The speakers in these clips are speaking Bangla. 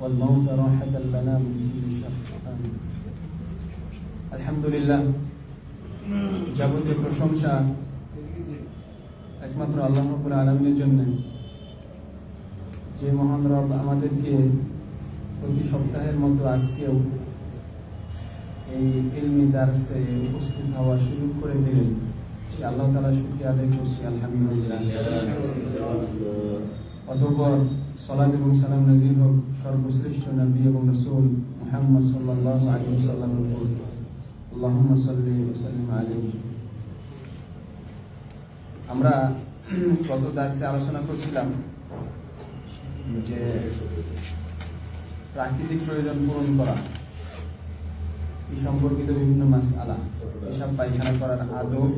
والموت راحة لنا من كل شر آمين আলহামদুলিল্লাহ যাবতীয় প্রশংসা একমাত্র আল্লাহ রাব্বুল আলামিনের জন্য, যে মহান রব আমাদেরকে প্রতি সপ্তাহের মতো আজকেও এই ইলমি দারসে উপস্থিত হওয়ার সুযোগ করে দিলেন। সে আল্লাহ তাআলা শুকরিয়া আদায় করছি, আলহামদুলিল্লাহ। অতঃপর সালাত এবং সালাম নাযিল হোক সর্বশ্রেষ্ঠ নবী এবং রাসূল মুহাম্মদ সাল্লাল্লাহু আলাইহি ওয়াসাল্লামের উপর। আল্লাহুম্মা সাল্লি ওয়া সাল্লিম আলাইহি। আমরা গত দার্সে আলোচনা করছিলাম যে প্রাকৃতিক প্রয়োজন পূরণ করা এই সম্পর্কিত বিভিন্ন মাসআলা, পেশাব পায়খানা করার আদব,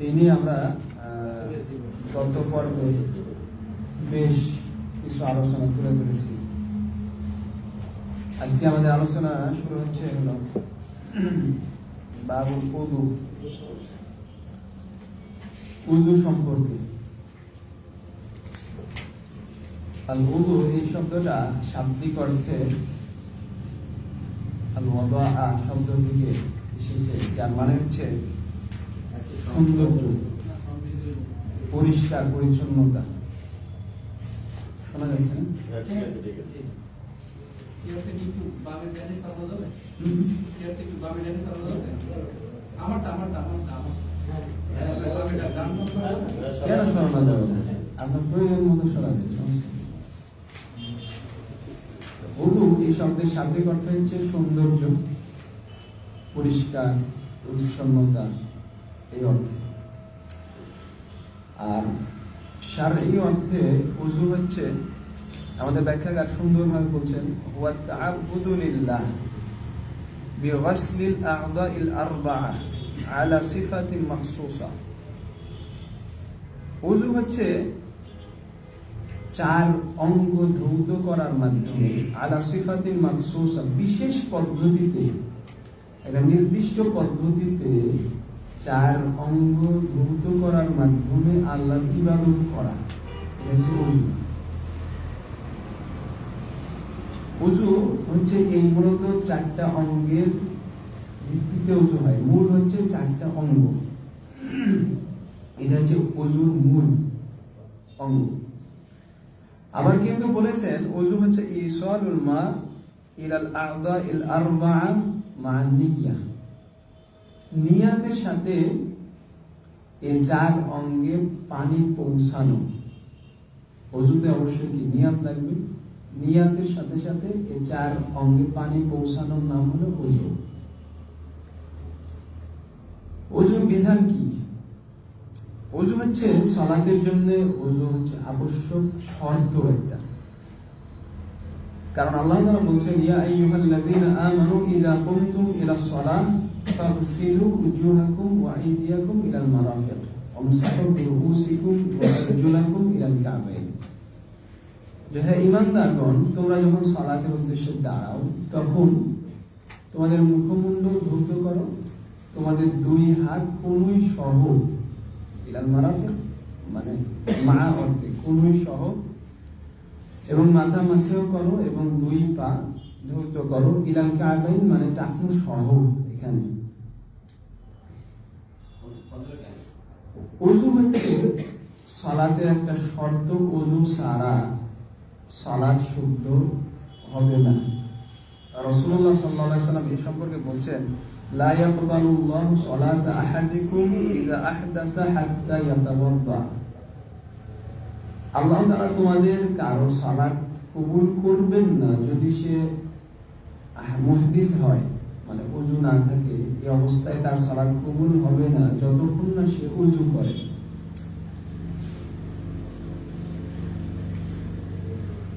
এই নিয়ে আমরা গত পর্বে বেশ কিছু আলোচনা তুলে ধরেছি। আজকে আমাদের আলোচনা শুরু হচ্ছে হলো বাবুল উযু, উযু সম্পর্কে। আল উযু এই শব্দটা শাব্দিক অর্থে আল ওয়াদা শব্দ থেকে এসেছে, যার মানে হচ্ছে সৌন্দর্য, পরিষ্কার পরিচ্ছন্নতা। শোনা যাচ্ছে না? কেন শোনা যাবে না? আপনার প্রয়োজন মতো শোনা যাবে, সমস্যা। উযু এই শব্দের শাব্দিক অর্থ হচ্ছে সৌন্দর্য, পরিষ্কার পরিচ্ছন্নতা, এই অর্থে। আর শারঈ অর্থে উযু হচ্ছে, আমাদের ব্যাখ্যাকার সুন্দরভাবে বলছেন, হুয়া তাআব্বুদু লিল্লাহ বিগাসলিল আ'দাইল আরবা'a আলা সিফাতিন মাখসুসা। উযু হচ্ছে চার অঙ্গ ধৌত করার মাধ্যমে আলা সিফাতিন মাখসুসা, বিশেষ পদ্ধতিতে, একটা নির্দিষ্ট পদ্ধতিতে চার অঙ্গ ধৌত করার মাধ্যমে আল্লাহর ইবাদত করা, এটা হচ্ছে উযু। উযু হচ্ছে এই মূলত চারটা অঙ্গের ভিত্তিতে উযু হয়। মূল হচ্ছে চারটা অঙ্গ, এটা হচ্ছে উযুর মূল অঙ্গ। আবার কিন্তু বলেছেন উযু হচ্ছে ইসালুল মা ইলাল আ'দাইল আরবা'a মা'আন নিয়্যাহ, নিয়াতের সাথে এই চার অঙ্গে পানি পৌঁছানো। ওযুতে অবশ্যই কি নিয়াত লাগবে, নিয়াতের সাথে সাথে এই চার অঙ্গে পানি পৌঁছানোর নাম হলো ওযু। ওযুর বিধান কি? ওযু হচ্ছে সালাতের জন্য, ওযু হচ্ছে আবশ্যক শর্ত একটা। কারণ আল্লাহ তাআলা বলছেন, ইয়া আইয়ুহাল্লাযীনা আমানু ইযা কুমতুম ইলাস সালাহ ফাগসিলু উজুহাকুম ওয়া আইদিয়াকুম ইলাল মারাফিক ওয়ামসাহু বিরুউসিকুম ওয়া আরজুলাকুম ইলাল কা'বাইন। যে হে ঈমানদারগণ, তোমরা যখন সালাতের উদ্দেশ্যে দাঁড়াও তখন তোমাদের মুখমণ্ডল ধৌত করো, তোমাদের দুই হাত কনুই সহ, ইলাল মারাফিক মানে মা অর্থে কনুই সহ, এবং মাথা মাসহ করো, এবং দুই পা ধৌত করো, ইলাল কা'বাইন মানে টাকনু সহ। এখানে ওযু হচ্ছে সালাতের একটা শর্ত, ওযু ছাড়া সালাত শুদ্ধ হবে না। রাসূলুল্লাহ সাল্লাল্লাহু আলাইহি ওয়াসাল্লাম এই সম্পর্কে বলছেন, লা ইয়াকবালুল্লাহু সালাতা আহাদিকুম ইযা আহদাসা হাত্তা ইয়াতাওয়াদ্দা। আল্লাহ তাআলা তোমাদের কারো সালাত কবুল করবেন না যদি সে মুহদিস হয়, মানে ওযু না থাকে। এই অবস্থায় তার সালাত কবুল হবে না যতক্ষণ না সে ওযু করে।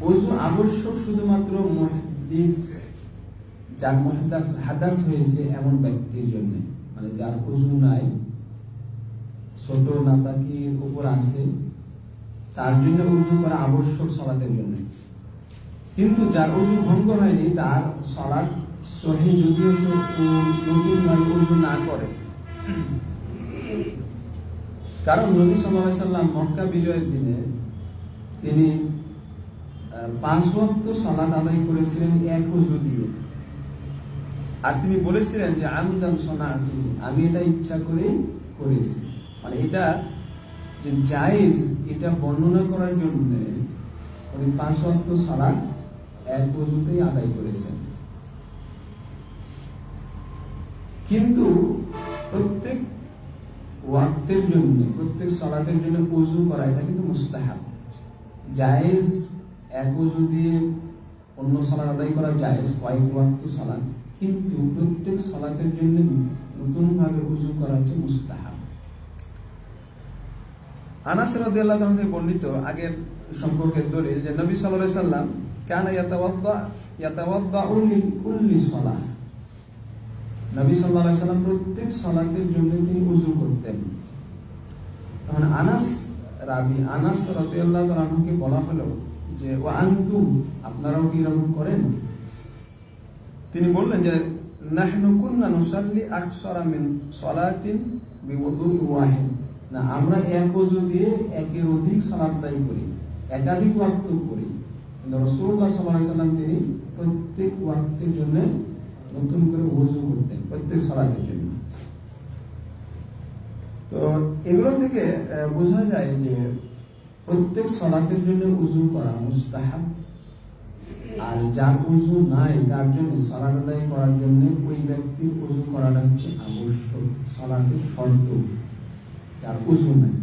ওযু আবশ্যক শুধুমাত্র মুহদিস, যার হাদাস হয়েছে এমন ব্যক্তির জন্য, মানে যার ওযু নাই, ছোট নাপাকির উপর আছে, তার জন্য ওযু করা আবশ্যক সালাতের জন্য। কিন্তু যার ওযু ভঙ্গ হয়নি, তার সালাত সহিহ যদিও সে নতুন ওযু না করে। কারণ নবী সাল্লাল্লাহু আলাইহি ওয়াসাল্লাম মক্কা বিজয়ের দিনে তিনি 5 ওয়াক্ত সালাত আদায় করেছিলেন এক ওযু দিয়ে। আর তিনি বলেছিলেন যে আমদান সনাতু, আমি এটা ইচ্ছা করে করেছি। মানে এটা যে জায়েজ, এটা বর্ণনা করার জন্য উনি 5 ওয়াক্ত সালাত এক ওযুতেই আদায় করেছেন। কিন্তু প্রত্যেক ওয়াক্তের জন্য, প্রত্যেক সালাতের জন্য ওযু করা এটা কিন্তু মুস্তাহাব। জায়েজ এক ওযু দিয়ে অন্য সালাত আদায় করা জায়েজ, কয়েক ওয়াক্ত সালাত, কিন্তু প্রত্যেক সালাতের জন্য নতুন ভাবে ওযু করা হচ্ছে মুস্তাহাব। আনাস রাদিয়াল্লাহু তাআলা থেকে বর্ণিত আগের সম্পর্কে দলিল যে নবী সাল্লাল্লাহু আলাইহি সাল্লাম কানা ইয়াতাওয়াদ্দাউ লিকুল্লি সালাহ, নবী সাল্লাল্লাহু আলাইহি সাল্লাম প্রত্যেক সালাতের জন্য তিনি ওযু করতেন। তখন আনাস রাদিয়াল্লাহু তাআলা আনহুকে বলা হলো যে ওয়া আনতুম, আপনারাও কি এরকম করেন? তিনি বললেন যে নাহনু কুননা নুসাল্লি আকসারা মিন সালাতিন বিওযুই ওয়াহিদ, না আমরা এক ওযু দিয়ে একের অধিক সালাত আদায় করি, একাধিক ওয়াক্ত করি। কিন্তু রাসূলুল্লাহ সাল্লাল্লাহু আলাইহি সাল্লাম তিনি প্রত্যেক ওয়াক্তের জন্য নতুন করে ওযু করতেন, প্রত্যেক সালাতের জন্য। তো এগুলো থেকে বোঝা যায় যে প্রত্যেক সালাতের জন্য ওযু করা মুস্তাহাব, আর যার ওযু নাই তার জন্য সালাত আদায় করার জন্য ওই ব্যক্তির ওযু করাটা হচ্ছে আবশ্যক, সালাতের শর্ত, যার ওযু নাই।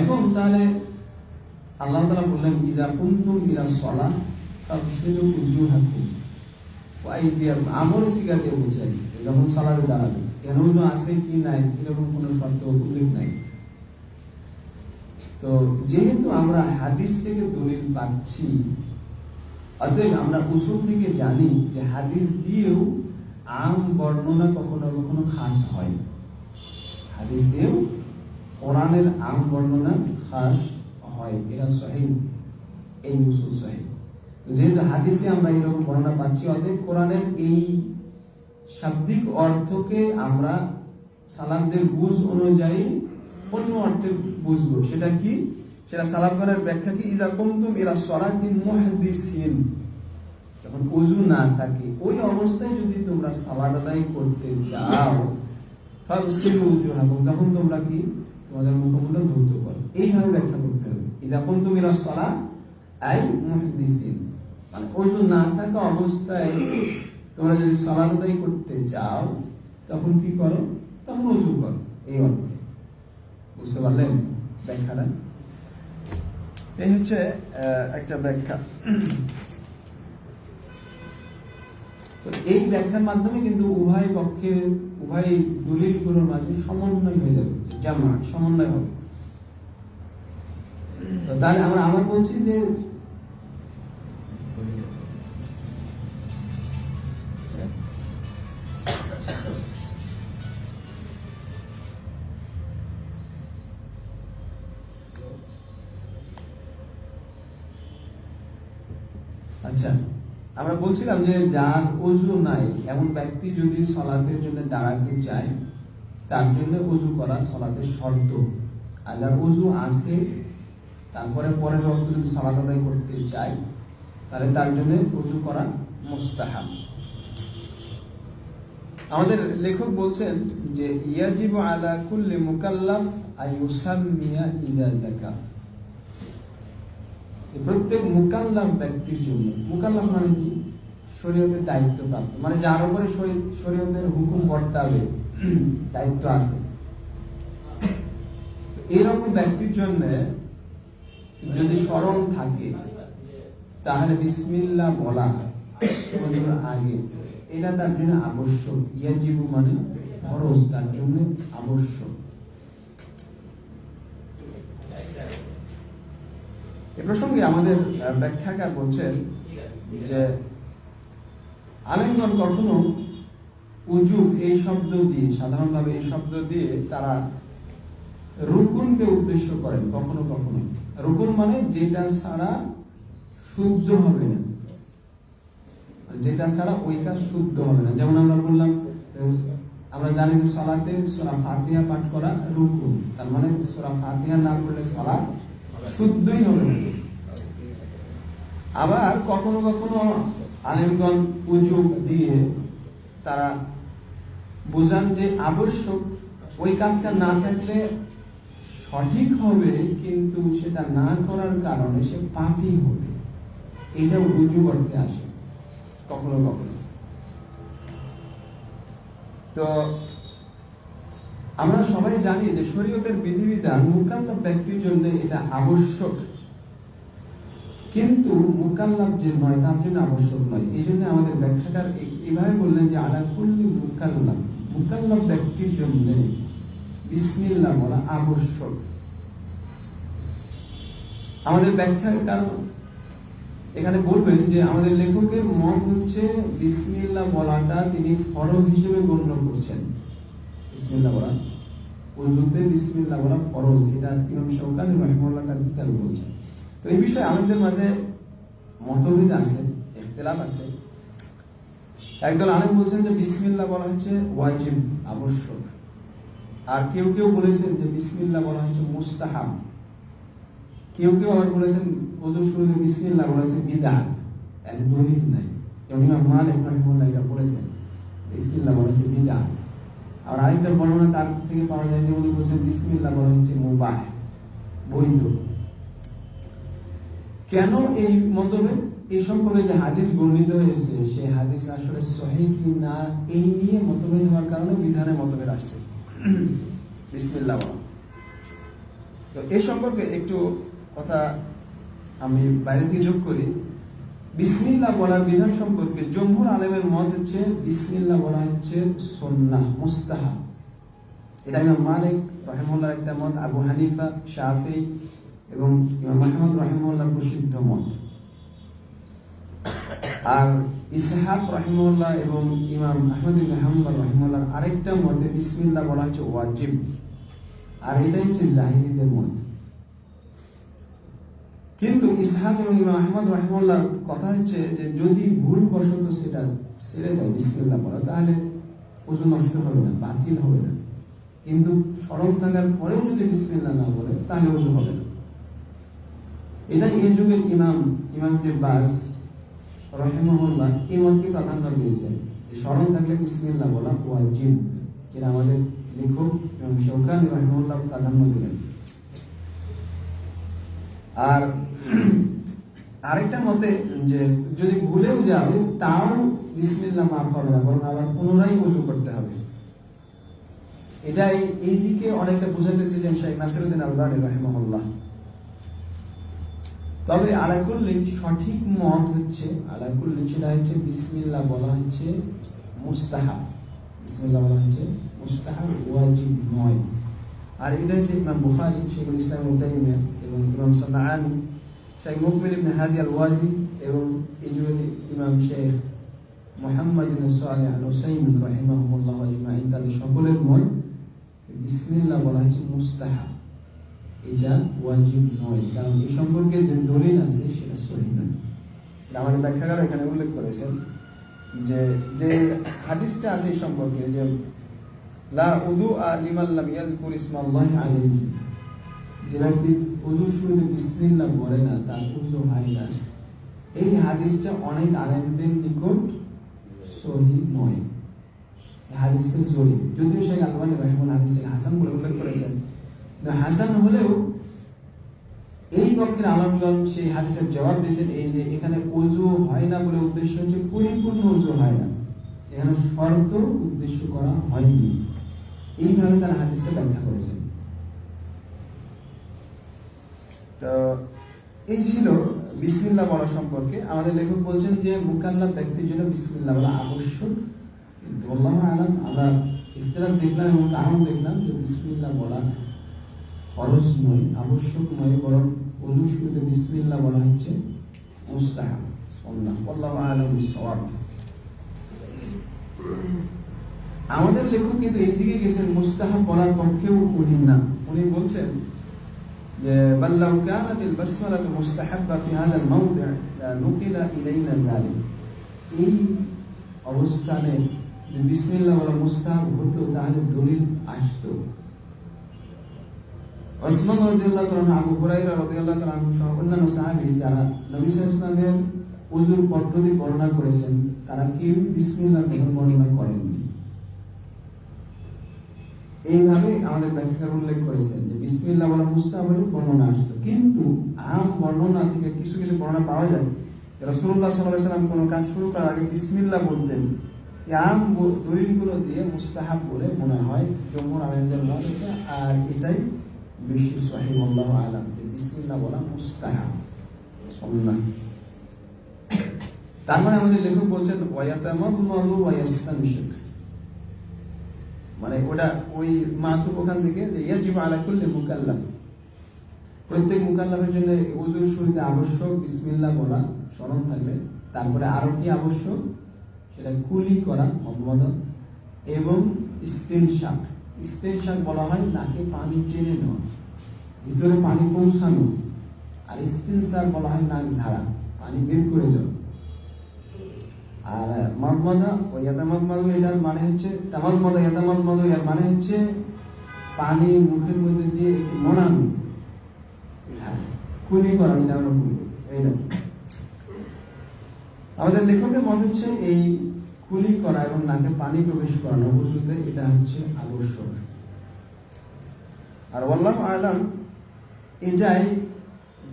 এখন তাহলে আল্লাহ তাআলা বললেন ইযা কুনতুম ইলা সালাহ ফাগসিলু উজুহাকুম ওয়া আইদিয়াকুম, আমল সিগা দিয়ে বোঝায় যখন সালাতে দাঁড়াবে, কেন ওযু আছে কি নাই এরকম কোনো শর্ত উল্লেখ নাই। তো যেহেতু আমরা হাদিস থেকে দলিল পাচ্ছি, অতএব আমরা উসুল থেকে জানি যে হাদিস দিয়েও আম বর্ণনা কখনো কখনো খাস হয়, হাদিস দিয়েও কোরআনের আম বর্ণনা খাস হয়, এটা সহিহ, এই উসুল সহিহ। তো যেহেতু হাদিসে আমরা এরকম বর্ণনা পাচ্ছি, অতএব কোরআনের এই শাব্দিক অর্থকে আমরা সালাফদের বুঝ অনুযায়ী অন্য অর্থে বুঝবো। সেটা কি? সেটা সালাফগণের ব্যাখ্যা কি, ইযা কুনতুম ইলা সালাতি মুহদিসিন, যখন ওযু না থাকে ওই অবস্থায় যদি তোমরা সালাত আদায় করতে চাও, ফাগসিলু উজুহাকুম, তখন তোমরা কি তোমাদের মুখমণ্ডল ধৌত করো। এইভাবে ব্যাখ্যা করতে হবে, ইযা কুনতুম ইলা সালাত আই মুহদিসিন, মানে ওযু না থাকা অবস্থায় তোমরা যদি সালাত আদায় করতে চাও তখন কি করো? তখন ওযু করো, এই অর্থে। বুঝতে পারলেন ব্যাখ্যাটা? এই হচ্ছে একটা ব্যাখ্যা। তো এই ব্যাখ্যার মাধ্যমে কিন্তু উভয় পক্ষের, উভয় দলিলগুলোর মাঝে সমন্বয় হয়ে যাবে, জামা সমন্বয় হবে। তো তাহলে আমরা বলছি যে আচ্ছা, আমরা বলছিলাম যে যার ওযু নাই এমন ব্যক্তি যদি সালাতের জন্য দাঁড়াতে চায়, তার জন্য ওযু করা সালাতের শর্ত। আর যার ওযু আছে তারপরে পরের ওয়াক্তে যদি সালাত আদায় করতে চায় তাহলে তার জন্য ওযু করা মুস্তাহাব। আমাদের লেখক বলছেন যে ইয়াজিবু আলা কুল্লি মুকাল্লাফ আইয়ুসাম্মিয়া ইযা যাকা, প্রত্যেক মুকাল্লাফ ব্যক্তির জন্য, মুকাল্লাফ মানে কি? শরীয়তের দায়িত্বপ্রাপ্ত, মানে যার উপরে শরীয়তের হুকুম বর্তাবে, দায়িত্ব আছে, এরকম ব্যক্তির জন্য যদি স্মরণ থাকে তাহলে বিসমিল্লাহ বলা ওযুর আগে, এটা তার জন্য আবশ্যক। ইয়াজিবু মানে ফরজ, তার জন্য আবশ্যক। এ প্রসঙ্গে আমাদের ব্যাখ্যাকার বলছেন যে আলেমগণ কখনো উজুব এই শব্দ দিয়ে, সাধারণভাবে এই শব্দ দিয়ে তারা রুকুনকে উদ্দেশ্য করেন কখনো কখনো। রুকুন মানে যেটা ছাড়া শুদ্ধ হবে না, যেটা ছাড়া ওই কাজ শুদ্ধ হবে না। যেমন আমরা বললাম, আমরা জানি যে সালাতে সূরা ফাতিহা পাঠ করা রুকুন, তার মানে সূরা ফাতিহা না পড়লে সালাত শুদ্ধই হবে না। আবার কখনো কখনো আলেমগণ উজুব দিয়ে তারা বোঝান যে আবশ্যক, ওই কাজটা না থাকলে সঠিক হবে কিন্তু সেটা না করার কারণে সে পাপী হবে, এটা উজুব অর্থে আসে কখনো কখনো। তো আমরা সবাই জানি যে শরীয়তের বিধিবিধান মুকাল্লাফ ব্যক্তির জন্য এটা আবশ্যক, কিন্তু মুকাল্লাফ যে নয় তার জন্য আবশ্যক নয়। এই জন্য আমাদের ব্যাখ্যাকার এভাবে বললেন যে আলা কুল্লি মুকাল্লাফ, মুকাল্লাফ ব্যক্তির জন্য বিসমিল্লাহ বলা আবশ্যক। আমাদের ব্যাখ্যাকার এখানে বলবেন যে আমাদের লেখকের মত হচ্ছে বিসমিল্লাহ বলাটা তিনি ফরজ হিসেবে গণ্য করছেন। বিসমিল্লাহ বলা, উযুতে বিসমিল্লাহ বলা ফরজ, এটা ইমাম শাওকানি রাহিমাহুল্লাহ তার কিতাবে বলছেন। তো এই বিষয়ে আলেমদের মাঝে মতভেদ আছে, ইখতিলাফ আছে। একদল আলেম বলছেন যে বিসমিল্লাহ বলা হচ্ছে ওয়াজিব, আবশ্যক, আর কেউ কেউ বলেছেন যে বিসমিল্লাহ বলা হচ্ছে মুস্তাহাব। কেউ কেউ আবার বলেছেন ওযুর শুরুতে বিসমিল্লাহ বলা হচ্ছে বিদআত, এর দলিল নাই। যেমন ইমাম মালিক রাহিমাহুল্লাহ এটা বলেছেন বিসমিল্লাহ বলা হচ্ছে বিদআত। আর আরেকটা বর্ণনা তার থেকে পাওয়া যায় যে উনি বলছেন বিসমিল্লাহ বলা হচ্ছে মুবাহ, বৈধ। কেন এই মতভেদ? এই সম্পর্কে যে হাদিস বর্ণিত হয়েছে সেই হাদিস আসলে সহিহ কি না এই নিয়ে মতভেদ হওয়ার কারণে বিধানে মতভেদ আসছে বিসমিল্লাহ বলা। তো এই সম্পর্কে একটু কথা আমি বাইরে থেকে যোগ করি। বিসমিল্লাহ বলার বিধান সম্পর্কে জমহুর আলেমের মত হচ্ছে বিসমিল্লাহ বলা হচ্ছে সুন্নাহ, মুস্তাহাব। এটা ইমাম মালিক রাহিমাহুল্লাহর একটা মত, আবু হানিফা, শাফিঈ এবং ইমাম আহমদ রাহিমাহুল্লাহর প্রসিদ্ধ মত। আর ইসহাক রাহিমাহুল্লাহ এবং ইমাম আহমদ ইবনে হাম্বল রাহিমাহুল্লাহর আরেকটা মতে বিসমিল্লাহ বলা হচ্ছে ওয়াজিব, আর এটা হচ্ছে জাহিদীদের মত। কিন্তু ইসহাক এবং ইমাম আহমদ রাহিমাহুল্লাহর কথা হচ্ছে যে যদি ভুল বশত সেটা ছেড়ে দেয় বিসমিল্লাহ বলা, তাহলে ওযু নষ্ট হবে না, বাতিল হবে না। কিন্তু স্মরণ থাকার পরেও যদি বিসমিল্লাহ না বলে তাহলে ওযু হবে না। এটা এই যুগের ইমাম ইবনে বাজ রাহিমাহুল্লাহ এই মতকে প্রাধান্য দিয়েছেন যে স্মরণ থাকলে বিসমিল্লাহ বলা ওয়াজিব, যেটা আমাদের লেখক ইমাম শাওকানি রাহিমাহুল্লাহ প্রাধান্য দিলেন। আর আরেকটা মতে যে যদি ভুলেও যাবে তাও বিসমিল্লাহ মাফ হবে না, বরং আবার পুনরায় ওযু করতে হবে। এটাই এই দিকে অনেকটা বুঝাইতেছিলেন শেখ নাসিরউদ্দিন আলবানী রাহিমাহুল্লাহ। তবে আলাকুল্লি সঠিক মত হচ্ছে আলাকুল্লি সেটা হচ্ছে বিসমিল্লাহ বলা হচ্ছে মুস্তাহাব, বিসমিল্লাহ বলা হচ্ছে মুস্তাহাব, ওয়াজিব নয়। আর এটা হচ্ছে ইমাম বুখারী, শেখুল ইসলাম ইবনে তাইমিয়া এবং ইমাম সানাআনী, শেখ মুকবিল ইবনে হাদি আল-ওয়াদি এবং ইমাম শেখ মুহাম্মদ ইবনে সালেহ আল-উসাইমিন রাহিমাহুল্লাহ আজমাইন, তাদের সকলের মত বিসমিল্লাহ বলা হচ্ছে মুস্তাহাব, এটা ওয়াজিব নয়। কারণ এই সম্পর্কে যে দলিল আছে সেটা সহিহ নয়। আমাদের ব্যাখ্যাকার এখানে উল্লেখ করেছেন যে যে হাদিসটা আছে এই সম্পর্কে যে লা উযুআ লিমান লাম ইয়াযকুর ইসমাল্লাহি আলাইহি, যে ব্যক্তি ওযুর শুরুতে বিসমিল্লাহ বলে না তার ওযু হয় না, এই হাদিসটা অনেক আলেমদের নিকট সহিহ নয়। এই হাদিসটা জয়ীফ, যদিও শেখ আলবানী রাহিমাহুল্লাহ হাদিসটাকে হাসান বলে উল্লেখ করেছেন। হাসান হলেও এই পক্ষের আলেমগণ সেই হাদিসের জবাব দিয়েছেন এই যে এখানে ওযু হয় না বলে উদ্দেশ্য হচ্ছে পরিপূর্ণ ওযু হয় না, এখানে শর্ত উদ্দেশ্য করা হয়নি, এইভাবে তারা হাদিসটা ব্যাখ্যা করেছেন। তো এই ছিল বিসমিল্লাহ বলা সম্পর্কে। আমাদের লেখক বলছেন যে মুকাল্লাফ ব্যক্তির জন্য বিসমিল্লাহ বলা আবশ্যক, কিন্তু আল্লাহু আ'লাম আমরা ইখতিলাফ দেখলাম এবং কারণ দেখলাম যে বিসমিল্লাহ বলা ফরজ নয়, আবশ্যক নয়, বরং ওযুর শুরুতে বিসমিল্লাহ বলা হচ্ছে মুস্তাহাব, সুন্নাহ। আল্লাহু আ'লাম বিস-সাওয়াব। আমাদের লেখক কিন্তু এই দিকে গেছেন মুস্তাহাব বলার পক্ষেও উনি না। উনি বলছেন যে বাল লাউ কানাতিল বাসমালাতু মুস্তাহাব্বা ফি হাযাল মাওদি' লা নুকিলা ইলাইনা যালিক, এই অবস্থানে যে বিসমিল্লাহ বলা মুস্তাহাব হতো তাহলে দলিল আসতো। ওসমান রাদিয়াল্লাহু তাআলা, আবু হুরায়রা রাদিয়াল্লাহু তাআলা সহ অন্যান্য সাহাবী যারা নবী সাল্লাল্লাহু আলাইহি ওয়াসাল্লামের ওযুর পদ্ধতি বর্ণনা করেছেন, তারা কেউ বিসমিল্লাহর কথা বর্ণনা করেননি। এইভাবে আমাদের ব্যাখ্যাকার উল্লেখ করেছেন যে বিসমিল্লাহ বলা মুস্তাহাব বলে বর্ণনা আসতো, কিন্তু আম বর্ণনা থেকে কিছু কিছু বর্ণনা পাওয়া যায় রাসূলুল্লাহ সাল্লাল্লাহু আলাইহি ওয়াসাল্লাম কোনো কাজ শুরু করার আগে বিসমিল্লাহ বলতেন। আম দলিলগুলো দিয়ে মুস্তাহাব বলে মনে হয় জমহুর আলেমদের মত এটা, আর এটাই বেশি সহিহ আল্লাহু আলাম যে বিসমিল্লাহ বলা মুস্তাহাব সুন্নাহ। তার মানে আমাদের লেখক বলছেন ওয়ায়াতামাদমাদু ওয়ায়াস্তানশিক, মানে ওটা ওই মাতুব ওখান থেকে যে ইয়াজিবু আলা কুল্লি মুকাল্লাফ, প্রত্যেক মুকাল্লাফের জন্য ওযুর শুরুতে আবশ্যক বিসমিল্লাহ বলা স্মরণ থাকলে, তারপরে আরো কি আবশ্যক সেটা কুলি করা মদমদা এবং ইস্তিনশাক। ইস্তিনশাক বলা হয় নাকে পানি টেনে নেওয়া, ভিতরে পানি পৌঁছানো, আর ইস্তিনশাক বলা হয় নাক ঝাড়া, পানি বের করে দেওয়া। আর মাদমাদা ও ইয়াতামাদমাদু এটার মানে হচ্ছে তামাদমাদা ইয়াতামাদমাদু এর মানে হচ্ছে পানি মুখের মধ্যে দিয়ে একটু মোড়ানো, কুলি করা, এটা আমরা বলি। এইটা আমাদের লেখকের মত হচ্ছে এই কুলি করা এবং নাকে পানি প্রবেশ করানো ওযুতে এটা হচ্ছে আবশ্যক। আর আল্লাহু আলাম এটাই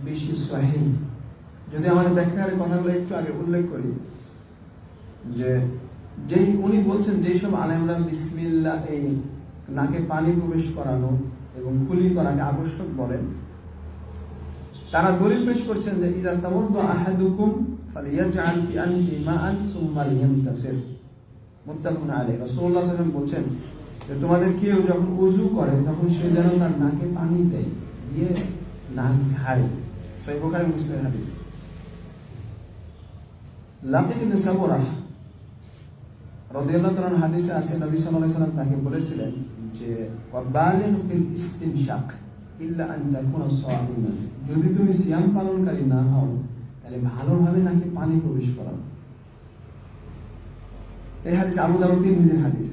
বেশি সহিহ। যদি আমাদের ব্যাখ্যার কথাগুলো একটু আগে উল্লেখ করি, যে যেই উনি বলছেন যেই সব আলেমরা বিসমিল্লাহ এই নাকে পানি প্রবেশ করানো এবং কুলি করাকে আবশ্যক বলেন, তারা দলিল পেশ করছেন যে ইযা তাওয়াদ্দা আহাদুকুম ফালিয়াজআল ফি আনফি মাআন সুম্মা লিয়ামতাসির, মুত্তাফাকুন আলাইহি। রাসূলুল্লাহ সাল্লাল্লাহু আলাইহি ওয়াসাল্লাম বলছেন যে তোমাদের কেউ যখন ওযু করে তখন সে যেন তার নাকে পানি দেয়, দিয়ে নাক ঝাড়ে। সহিহ বুখারী মুসলিম হাদিস। লাকিত ইবনে সাবুরাহ রাদিয়াল্লাহু তাআলা হাদিসে আছে নবী সাল্লাল্লাহু আলাইহি ওয়াসাল্লাম তাকে বলেছিলেন যে ওয়াবালিন ফিল ইস্তিনশাক ইল্লা আন তাকুনা সাইমান, যদি তুমি সিয়াম পালনকারী না হও তাহলে ভালোভাবে নাকি পানি প্রবেশ করাও। এই হাদিস আবু দাউদ তিরমিজির হাদিস।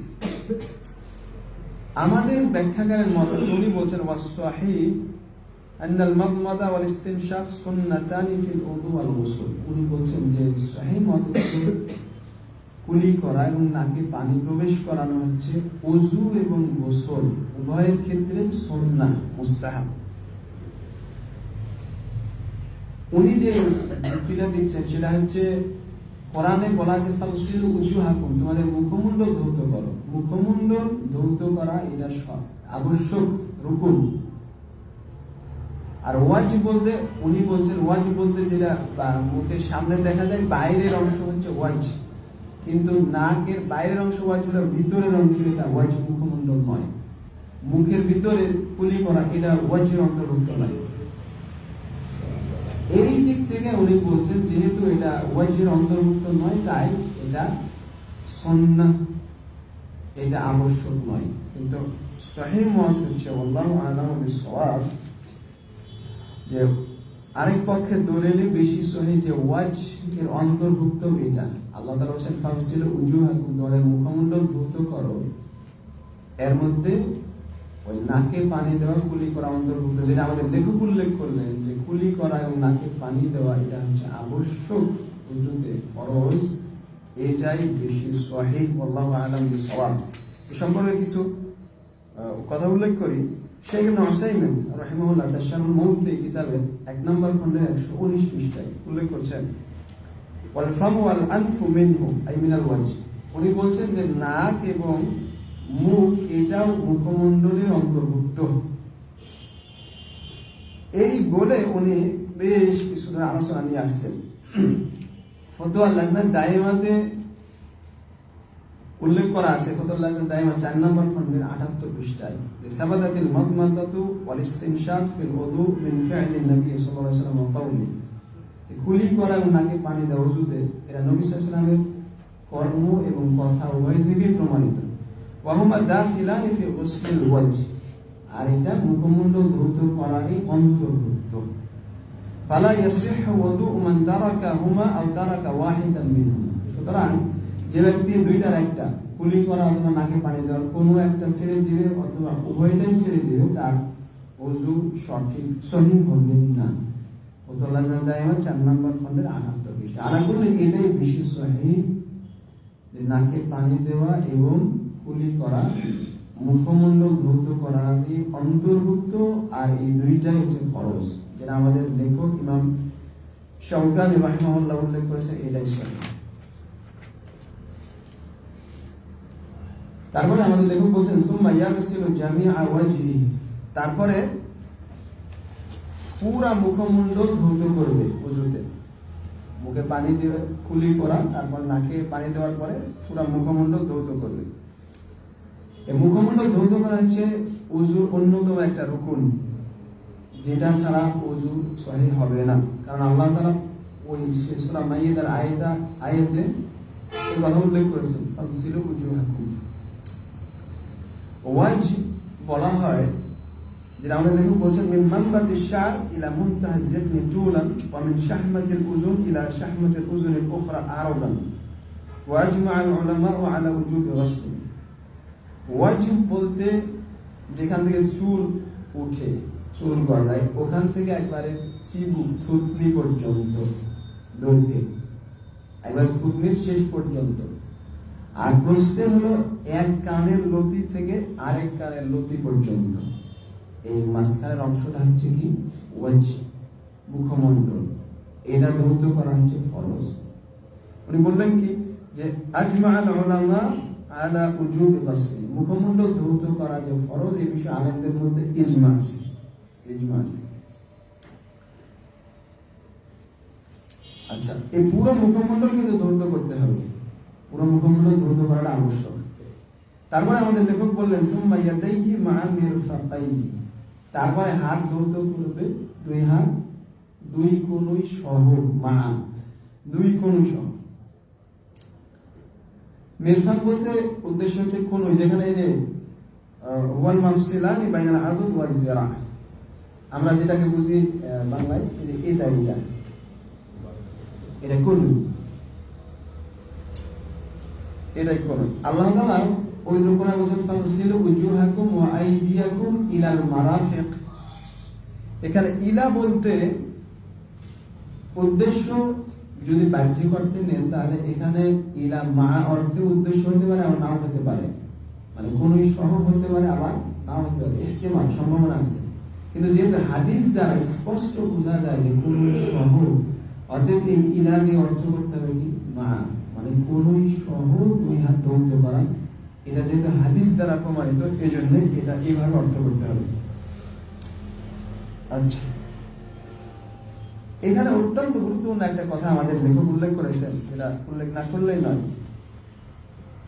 আমাদের ব্যাখ্যাকারের মত উনি বলছেন ওয়াসসাহিহ আন্নাল মাদমাদা ওয়াল ইস্তিনশাক সুন্নাতানি ফিল উযু ওয়াল গোসল। উনি বলছেন যে সহিহ মত কুলি করা এবং নাকে পানি প্রবেশ করানো হচ্ছে ওযু এবং গোসল উভয়ের ক্ষেত্রে সুন্নাহ মুস্তাহাব। উনি যে যুক্তিটা দিচ্ছেন সেটা হচ্ছে কোরআনে বলা আছে ফাগসিলু উজুহাকুম, তোমাদের মুখমণ্ডল ধৌত করো। মুখমণ্ডল ধৌত করা এটা আবশ্যক রুকুন। আর ওয়াজিব বলতে উনি বলছেন ওয়াজিব বলতে যেটা মুখের সামনে দেখা যায় বাইরের অংশ হচ্ছে ওয়াজিব, কিন্তু নাকের বাইরের অংশ ওয়াজিব হলো ভিতরের অংশ, এটা ওয়াজিব মুখমণ্ডল নয়। মুখের ভিতরে কুলি করা এটা ওয়াজিবের অন্তর্ভুক্ত নয়। এই দিক থেকে উনি বলছেন যেহেতু এটা ওয়াজিবের অন্তর্ভুক্ত নয় তাই এটা সুন্নাহ, এটা আবশ্যক নয়। কিন্তু সহিহ মত হচ্ছে আল্লাহু আ'লামু বিস-সাওয়াব যে আরেক পক্ষে দলিলে বেশি সহিহ যে ওয়াজিবের অন্তর্ভুক্ত এটা। আল্লাহ তাআলা বলেন ফাগসিলু উজুহাকুম, তোমাদের মুখমণ্ডল ধৌত করো, এর মধ্যে ওই নাকে পানি দেওয়া কুলি করা অন্তর্ভুক্ত, যেটা আমাদের লেখক উল্লেখ করলেন যে কুলি করা এবং নাকে পানি দেওয়া এটা হচ্ছে আবশ্যক ওযুতে ফরজ। এটাই বেশি সহিহ আল্লাহু আ'লাম বিস-সাওয়াব। এই সম্পর্কে কিছু কথা উল্লেখ করি। শেখ ইবনে উসাইমিন রাহিমাহুল্লাহ তার শারহুল মুমতি কিতাবের 1 নম্বর খণ্ডে 119 পৃষ্ঠায় উল্লেখ করেছেন ওয়াল ফামু ওয়াল আনফু মিনহু আই মিনাল ওয়াজহ। উনি বলছেন যে নাক এবং মুখ এটাও মুখমণ্ডলের অন্তর্ভুক্ত। এই বলে উনি বেশ কিছু আলোচনা নিয়ে আসছেন। ফতোয়া লাজনা দাইমাতে উল্লেখ করা আছে, ফতোয়া লাজনা দাইমা 4 নম্বর খণ্ডের 78 পৃষ্ঠায় যে সাবাদাতিল মাদমাদাতু ওয়াল ইস্তিনশাক ফিল উযু মিন ফি'লিন নবী সাল্লাল্লাহু আলাইহি ওয়াসাল্লাম ওয়া কওলি, যে কুলি করা এবং নাকে পানি দেওয়া ওযুতে এটা নবী সাল্লাল্লাহু আলাইহি ওয়াসাল্লামের কর্ম এবং কথা উভয় থেকেই প্রমাণিত। ওয়া হুমা দাখিলানি ফি গুসলিল ওয়াজহ, আর এটা মুখমণ্ডল ধৌত করারই অন্তর্ভুক্ত। ফালা ইয়াসিহু ওযু মান তারাকাহুমা আও তারাকা ওয়াহিদান মিনহুমা, সুতরাং যে ব্যক্তি দুইটার একটা কুলি করা অথবা নাকে পানি দেওয়ার কোনো একটা ছেড়ে দিবে অথবা উভয়টাই ছেড়ে দিবে তার ওযু সঠিক সহিহ হবে না। ফতুল্লাহ দাইমা 4 নম্বর খণ্ডের 78 পৃষ্ঠা। আলাকুল এটাই বেশি সহিহ যে নাকে পানি দেওয়া এবং কুলি করা, মুখমণ্ডল ধৌত করা এই অন্তর্ভুক্ত, আর এই দুইটাই হচ্ছে ফরজ, যেটা আমাদের লেখক ইমাম শাওকানি রাহিমাহুল্লাহ উল্লেখ করেছে, এটাই সহিহ। তারপরে আমাদের লেখক বলছেন সুম্মা ইয়াগসিলু জামিআ ওয়াজহিহি, তারপরে পুরা মুখমণ্ডল ধৌত করবে ওযুতে। মুখে পানি দিয়ে কুলি করা, তারপর নাকে পানি দেওয়ার পরে পুরা মুখমণ্ডল ধৌত করবে। এই মুখমণ্ডল ধৌত করা হচ্ছে ওযুর অন্যতম একটা রুকুন, যেটা ছাড়া ওযু সহিহ হবে না। কারণ আল্লাহ তাআলা ওই সূরা মাইদার আয়াতে এই কথা উল্লেখ করেছেন, ফাগসিলু উজুহাকুম। ওয়াজ বলা হয়, যেটা আমাদের লেখক বলছেন মিন মানবাতিশ শা'r ইলা মুনতাহা যিবনি তুলান ওয়া মিন শাহমাতিল উযুন ইলা শাহমাতিল উযুনিল উখরা আরাদান ওয়া আজমা'আল উলামা'উ আলা উজুবি রাসল। ওয়াজ বলতে যেখান থেকে চুল উঠে, চুল গজায়, ওখান থেকে একবারে চিবুক থুতনি পর্যন্ত দৈর্ঘ্যে, একবারে থুতনির শেষ পর্যন্ত। আর প্রস্থে হলো এক কানের লতি থেকে আরেক কানের লতি পর্যন্ত। এই মাঝখানের অংশটা হচ্ছে কি ওয়াজ, মুখমণ্ডল। এটা ধৌত করা হচ্ছে ফরজ। উনি বললেন কি যে আজমা'আল উলামা আলা উজুবি গাসল, মুখমণ্ডল ধৌত করা যে ফরজ, এই বিষয়ে আলেমদের মধ্যে ইজমা আছে। আচ্ছা, এই পুরো মুখমণ্ডল কিন্তু ধৌত করতে হবে, পুরো মুখমণ্ডল ধৌত করাটা আবশ্যক। তারপরে আমাদের লেখক বললেন সুম্মা ইয়াদাইহি মা'a মিরফাকাইহি, তারপরে হাত ধৌত করবে, দুই হাত দুই কোণই সহ, মা দুই কোণ সহ। মিরফাক বলতে উদ্দেশ্য হচ্ছে কোণ, যেখানে এই যে ওয়াল মাফসিলানি বাইনাল আদুদ ওয়াজ যিরা, আমরা যেটাকে বুঝি বাংলায় যে এটা কোণ, এটাই কোণ। আল্লাহ তাআলা ওই লোকরা বলেন ফাগসিলু উজুহাকুম ওয়া আইদিয়াকুম ইলাল মারাফিক। এখানে ইলা বলতে উদ্দেশ্য যদি বাহ্যিক অর্থে নেন, তাহলে এখানে ইলা মা অর্থে উদ্দেশ্য হতে পারে, আবার নাও হতে পারে, মানে কোন সহ হতে পারে, আবার নাও হতে পারে, ইহতিমাল সম্ভাবনা আছে। কিন্তু যেহেতু হাদিস দ্বারা স্পষ্ট বোঝা যায় যে কোন সহ, অতএব এই ইলা দিয়ে অর্থ করতে হবে কি মা, মানে কোন সহ দুই হাত ধৌত করা। এটা যেহেতু হাদিস দ্বারা প্রমাণিত, এই জন্য এটা এইভাবে অর্থ করতে হবে। আচ্ছা, এখানে অত্যন্ত গুরুত্বপূর্ণ একটা কথা আমাদের লেখক উল্লেখ করেছেন, যেটা উল্লেখ না করলেই নয়।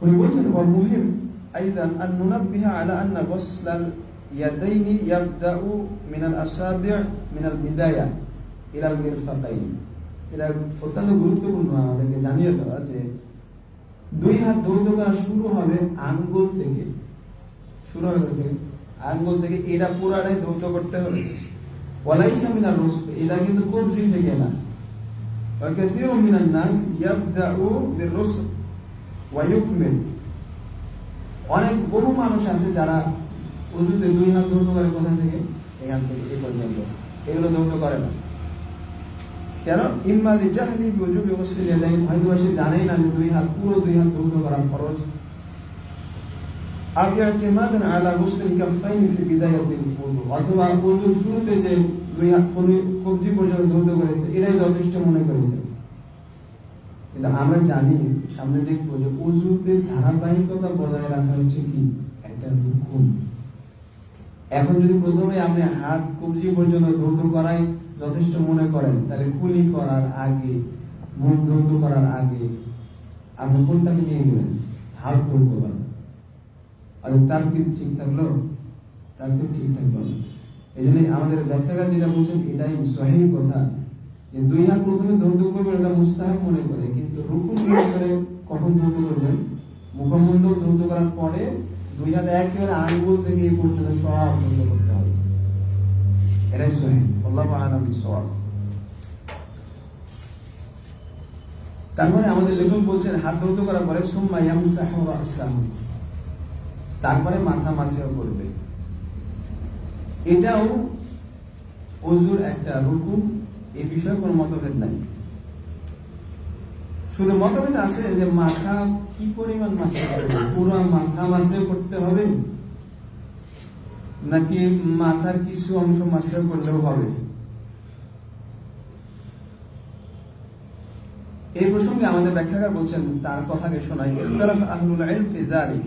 উনি বলছেন ওয়া মুহিম আইদান আন নুনাব্বিহা আলা আন্না গসলাল ইয়াদাইনি ইয়াবদাউ মিনাল আসাবি' মিনাল বিদায়া ইলাল মিরফাকাইন। এটা অত্যন্ত গুরুত্বপূর্ণ আমাদেরকে জানিয়ে দেওয়া যে দুই হাত ধৌত করা শুরু হবে আঙ্গুল থেকে, আঙ্গুল থেকে এটা পুরাটাই ধৌত করতে হবে। ওয়ালাইসা মিনার রুসল, এটা কিন্তু কবজি থেকে না। ওয়া কাসীরুম মিনান নাস ইয়াবদাউ বির-রুসল ওয়া ইউকমিল, অনেক বহু মানুষ আছে যারা ওযুতে দুই হাত ধৌত করে কোথা থেকে, এখান থেকে এই পর্যন্ত, এগুলো ধৌত করে না। কেন? ইম্মা লিজাহলি বিউজুবি গুসলিল ইয়াদাইন, হয়তো সে জানেই না যে পুরো দুই হাত ধৌত করা ফরজ। আও ইতিমাদান আলা গুসলিল কাফাইনি ফি বিদায়াতিল ওযু, অথবা ওযুর শুরুতে যে দুই হাত কবজি পর্যন্ত ধৌত করেছে, এটাই যথেষ্ট মনে করেছে। কিন্তু আমরা জানি, সামনে দেখবো যে ওযুতে ধারাবাহিকতা বজায় রাখা হচ্ছে কি একটা রুকুন। এখন যদি প্রথমে আপনি হাত কবজি পর্যন্ত ধৌত করাই যথেষ্ট মনে করেন, তাহলে কুলি করার আগে, মুখ ধৌত করার আগে আপনি কোনটাকে নিয়ে গেলেন? হাত ধৌত করা। আর তারকিব ঠিক থাকলো, তারকিব ঠিক থাকলো না। এই জন্য আমাদের ব্যাখ্যাকার যেটা বলছেন এটাই সহিহ কথা, যে দুই হাত প্রথমে ধৌত করবেন, এটা মুস্তাহাব মনে করে, কিন্তু রুকুন করে কখন ধৌত করবেন? মুখমণ্ডল ধৌত করার পরে দুই হাত একেবারে আঙ্গুল থেকে এই পর্যন্ত সব ধৌত করতে হবে। এটাই সহিহ, আল্লাহু আ'লাম বিস-সাওয়াব। তারপরে আমাদের লেখক বলছেন হাত ধৌত করার পরে সুম্মা ইয়ামসাহু রাসাহু, তারপরে মাথা মাসিও করবে। এটাও ওযুর একটা রুকুন, এই বিষয়ে কোনো মতভেদ নাই। শুধু মতভেদ আছে যে মাথা কি পরিমাণ মাসে করবে, পুরো মাথা মাসে করতে হবে নাকি মাথার কিছু অংশ মাসে করলেও হবে। এই প্রসঙ্গে আমাদের ব্যাখ্যাকার বলছেন, তার কথাকে শোনাই, ইখতালাফ আহলুল ইলম ফি যালিক,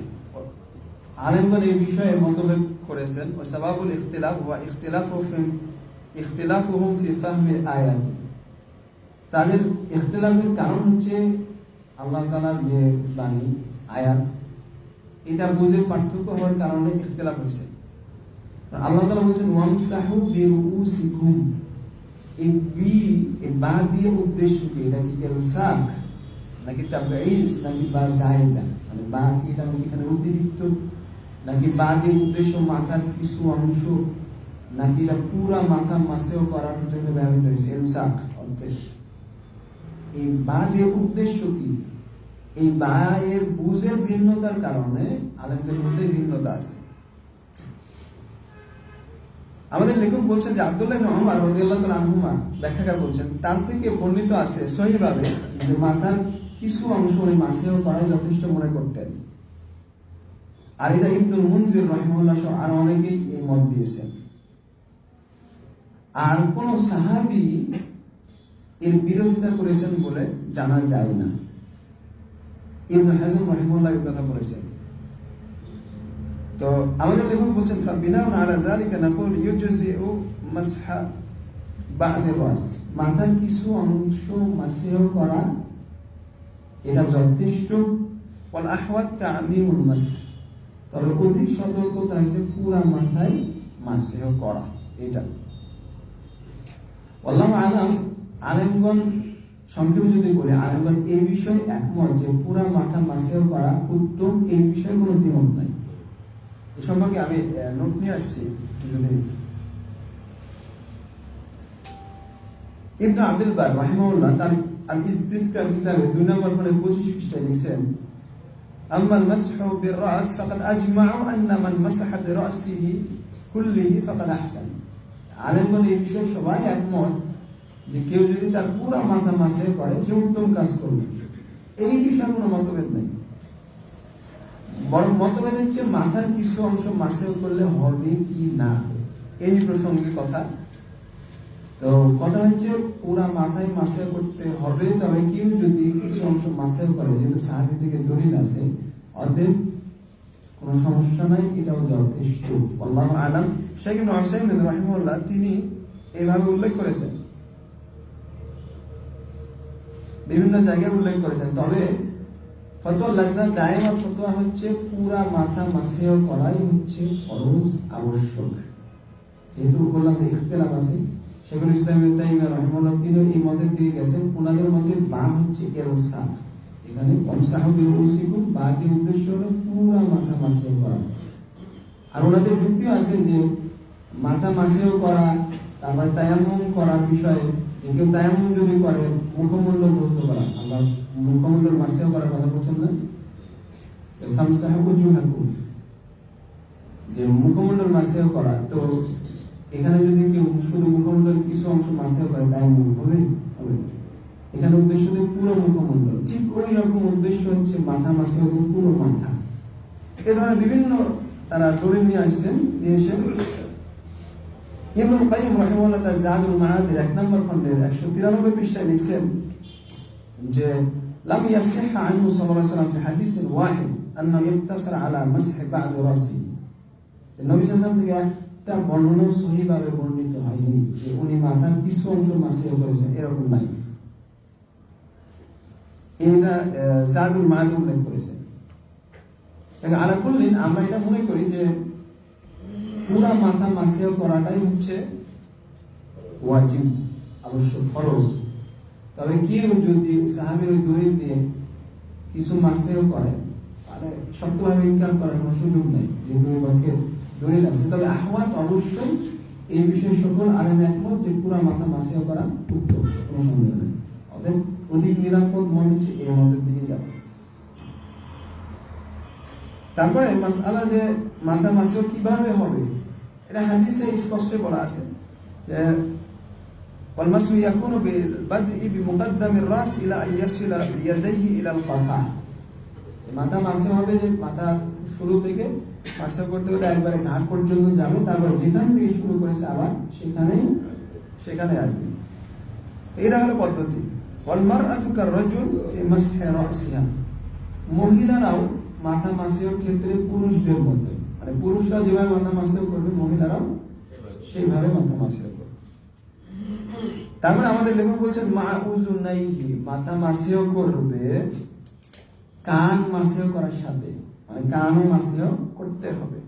আলেমগণ এই বিষয়ে মতভেদ করেছেন। ওয়া সাবাবুল ইখতিলাফ ওয়া ইখতিলাফুহুম ফি ফাহমিল আয়াত, তাদের ইখতিলাফের কারণ হচ্ছে আল্লাহ তাআলার যে বাণী আয়াত, এটা বুঝে পার্থক্য হওয়ার কারণে ইখতিলাফ হয়েছে। আল্লাহ তাআলা বলেছেন ওয়ামসাহু বিরুউসিকুম, এই বা দিয়ে উদ্দেশ্য কি? এটা কি ইলসাক নাকি তাবঈজ নাকি বা জায়েদা, মানে বা কি এটা এখানে অতিরিক্ত, নাকি বা দিয়ে উদ্দেশ্য মাথার কিছু অংশ, নাকি এটা পুরা মাথা মাসেও করার জন্য ব্যবহৃত হয়েছে ইলসাক অর্থে। এই বা দিয়ে উদ্দেশ্য কি? এই বা এর বুঝের ভিন্নতার কারণে আলেমদের মধ্যে ভিন্নতা আছে। আমাদের লেখক বলছেন যে আব্দুল্লাহ ইবনে উমর রাদিয়াল্লাহু তাআলা আনহুমা, ব্যাখ্যাকার বলছেন, তার থেকে বর্ণিত আছে সহিভাবে যে মাথার কিছু অংশ ওই মাসেও করা যথেষ্ট মনে করতেন। আর এটা ইবনুল মুনজির রাহিমাহুল্লাহ সহ আর অনেকেই এই মত দিয়েছেন। আর কোন সাহাবী এর বিরোধিতা করেছেন বলে জানা যায় না। ইবনে হাজম রাহিমাহুল্লাহ এই কথা বলেছেন। তো আমাদের লেখক বলছেন ফাবিনাউন আলা যালিকা নাকুল ইউজজিউ মাসহা বা'দ রাস, মাথার কিছু অংশ মাসেও করা এটা যথেষ্ট। ওয়াল আহওয়াত তা'মিমুল মাসহ, তবে অধিক সতর্কতা হচ্ছে পুরা মাথায় মাসেও করা। এটা আল্লাহু আ'লাম। আলেমগণ সংক্ষেপে যদি বলি, আলেমগণ এই বিষয়ে একমত যে পুরা মাথা মাসেও করা উত্তম, এই বিষয়ে কোনো দ্বিমত নাই। এ সম্পর্কে আমি নোট নিয়ে আসছি, যদি ইবনে আব্দুল বার রাহিমাহুল্লাহ তার আল ইস্তিসকার কিতাবে 2 নম্বর পৃষ্ঠায় 25 পৃষ্ঠায় লিখছেন, আম্মা আল মাসহু বির রাস ফাকাদ আজমাউ আন্না মান মাসাহা বিরাসিহি কুল্লিহি ফাকাদ আহসান। আলেমগণ এই বিষয়ে সবাই একমত যে কেউ যদি তার পুরো মাথা মাসে করে সে উত্তম কাজ করবে। এই বিষয়ে কোনো মতভেদ নেই। বরং মতভেদ হচ্ছে মাথার কিছু অংশ মাসেও করলে হবে কি না, এই প্রসঙ্গে কথা। তো কথা হচ্ছে পুরা মাথায় মাসে করতে হবে, তবে কেউ যদি কিছু অংশ মাসেও করে, যেহেতু সাহাবী থেকে দলিল আছে, অতএব কোনো সমস্যা নাই, এটাও যথেষ্ট। আল্লাহু আ'লাম। শেখ ইবনে উসাইমিন রাহিমাহুল্লাহ তিনি এইভাবে উল্লেখ করেছেন, বিভিন্ন জায়গায় উল্লেখ করেছেন। তবে ফতোয়া লাজনা দায়েমা ফতোয়া হচ্ছে পুরা মাথা মাসেও করাই হচ্ছে ফরজ, আবশ্যক। যেহেতু বললাম যে ইখতিলাফ আছে, শেখুল ইসলাম ইবনে তাইমিয়া রাহিমাহুল্লাহ তিনি এই মতের দিকে গেছেন। ওনাদের মতে বা হচ্ছে ইলসাক, এখানে ওয়ামসাহু বিরুউসিকুম বা এর উদ্দেশ্য হলো পুরা মাথা মাসেও করা। আর ওনাদের যুক্তি আছে যে মাথা মাসেও করা, তারপর তায়াম্মুম করার বিষয়ে, যে কেউ তায়াম্মুম যদি করে মুখমণ্ডল বলতে করা, আল্লাহ মুখমণ্ডল মাসেও করার কথা বলছেন না, ফামসাহু উজুহাকুম, যে মুখমণ্ডল মাসেও করা। তো এখানে যদি কেউ শুধু মুখমণ্ডল কিছু অংশ মাসেও করে তায়াম্মুম হবে? হবে। এখানে উদ্দেশ্য হচ্ছে পুরো মুখমণ্ডল। ঠিক ওই রকম উদ্দেশ্য হচ্ছে মাথা মাসেও পুরো মাথা। এ ধরনের বিভিন্ন তারা দলিল নিয়ে আসছেন। ইবনুল কাইয়িম রাহিমাহুল্লাহ তার জাদুল মাআদের 1 নম্বর খণ্ডের 193 পৃষ্ঠায় লিখছেন যে লাম ইয়াসিহা আনহু সাল্লাল্লাহু আলাইহি ওয়াসাল্লাম ফি হাদিসিন ওয়াহিদ আন্নাহু ইকতাসারা আলা মাসহি বা'দ রাসি, যে নবী সাল্লাল্লাহু আলাইহি ওয়াসাল্লাম থেকে একটা বর্ণনা সহিভাবে বর্ণিত হয়নি যে উনি মাথার কিছু অংশ মাসিও করেছেন, এরকম নাই। এটা জাদুল মাআদ উল্লেখ করেছেন। আলা কুল্লিন আমরা এটা মনে করি যে পুরা মাথা মাসিও করাটাই হচ্ছে ওয়াজিব, আবশ্যক, ফরজ। তবে কেউ যদি সাহাবীর ওই দলিল দিয়ে কিছু মাসিও করে, তাহলে শক্তভাবে ইনকার করার কোনো সুযোগ নেই, যেহেতু এই পক্ষে দলিল আছে। তবে আহওয়াত অবশ্যই এই বিষয়ে সকল আলেম একমত যে পুরা মাথা মাসিও করা উত্তম, কোনো সন্দেহ নেই। অতএব অধিক নিরাপদ মত হচ্ছে এই মতের দিকে যাওয়া। তারপরে মাসআলা যে মাথা মাসিও কিভাবে হবে, এটা হাদিসে স্পষ্ট বলা আছে যে والمسح يكون بالبدء بمقدم الراس الى ان يصل بيديه الى القفا মাথা মাসে হবে যে মাথা শুরু থেকে মাসা করতে হলে একবারে ঘাট পর্যন্ত যাবে, তারপর যেখান থেকে শুরু করেছে আবার সেখানে আসবে। এটা হলো পদ্ধতি। والمرأة كالرجل في مسح رأسها, মহিলারাও মাথা মাসের ক্ষেত্রে পুরুষদের মতো, মানে পুরুষরা যেভাবে মাথা মাসেও করবে মহিলারাও সেইভাবে মাথা মাসেও করবে। তারপরে আমাদের লেখক বলছেন মা উযুনাইহি, মাথা মাসেও করবে কান মাসেও করার সাথে, মানে কানও মাসেও করতে হবে।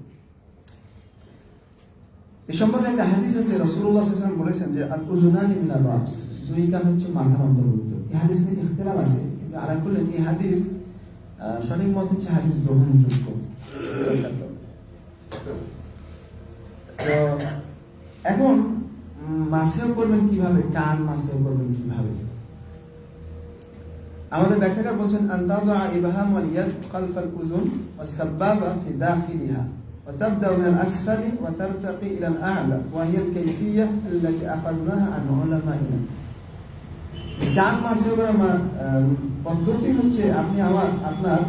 এই সম্পর্কে একটা হাদিস আছে, রাসূলুল্লাহ সাল্লাল্লাহু আলাইহি ওয়াসাল্লাম বলেছেন যে আল উযুনানি মিনার রাস, দুই কান হচ্ছে মাথার অন্তর্ভুক্ত। এই হাদিস নিয়ে ইখতিলাফ আছে, কিন্তু আলা কুল্লি এই হাদিস সঠিক মত হচ্ছে হাদিস গ্রহণযোগ্য। তো এখন মাসেও করবেন কিভাবে, কান মাসেও করবেন কিভাবে? আমাদের ব্যাখ্যাকার বলছেন আনতাদা ইবহাম ওয়াল ইয়াদ খালফাল উযুন ওয়াস সাবাবা ফি দাখিলিহা ওয়া তাবদা মিন আল আসফালি ওয়া তারতাকি ইলা আল আ'লা ওয়া হিয়া আল কাইফিয়া আল্লাতী আখাযনাহা আন উলামাইনা। কান মাসেও করার পদ্ধতি হচ্ছে আপনি আপনার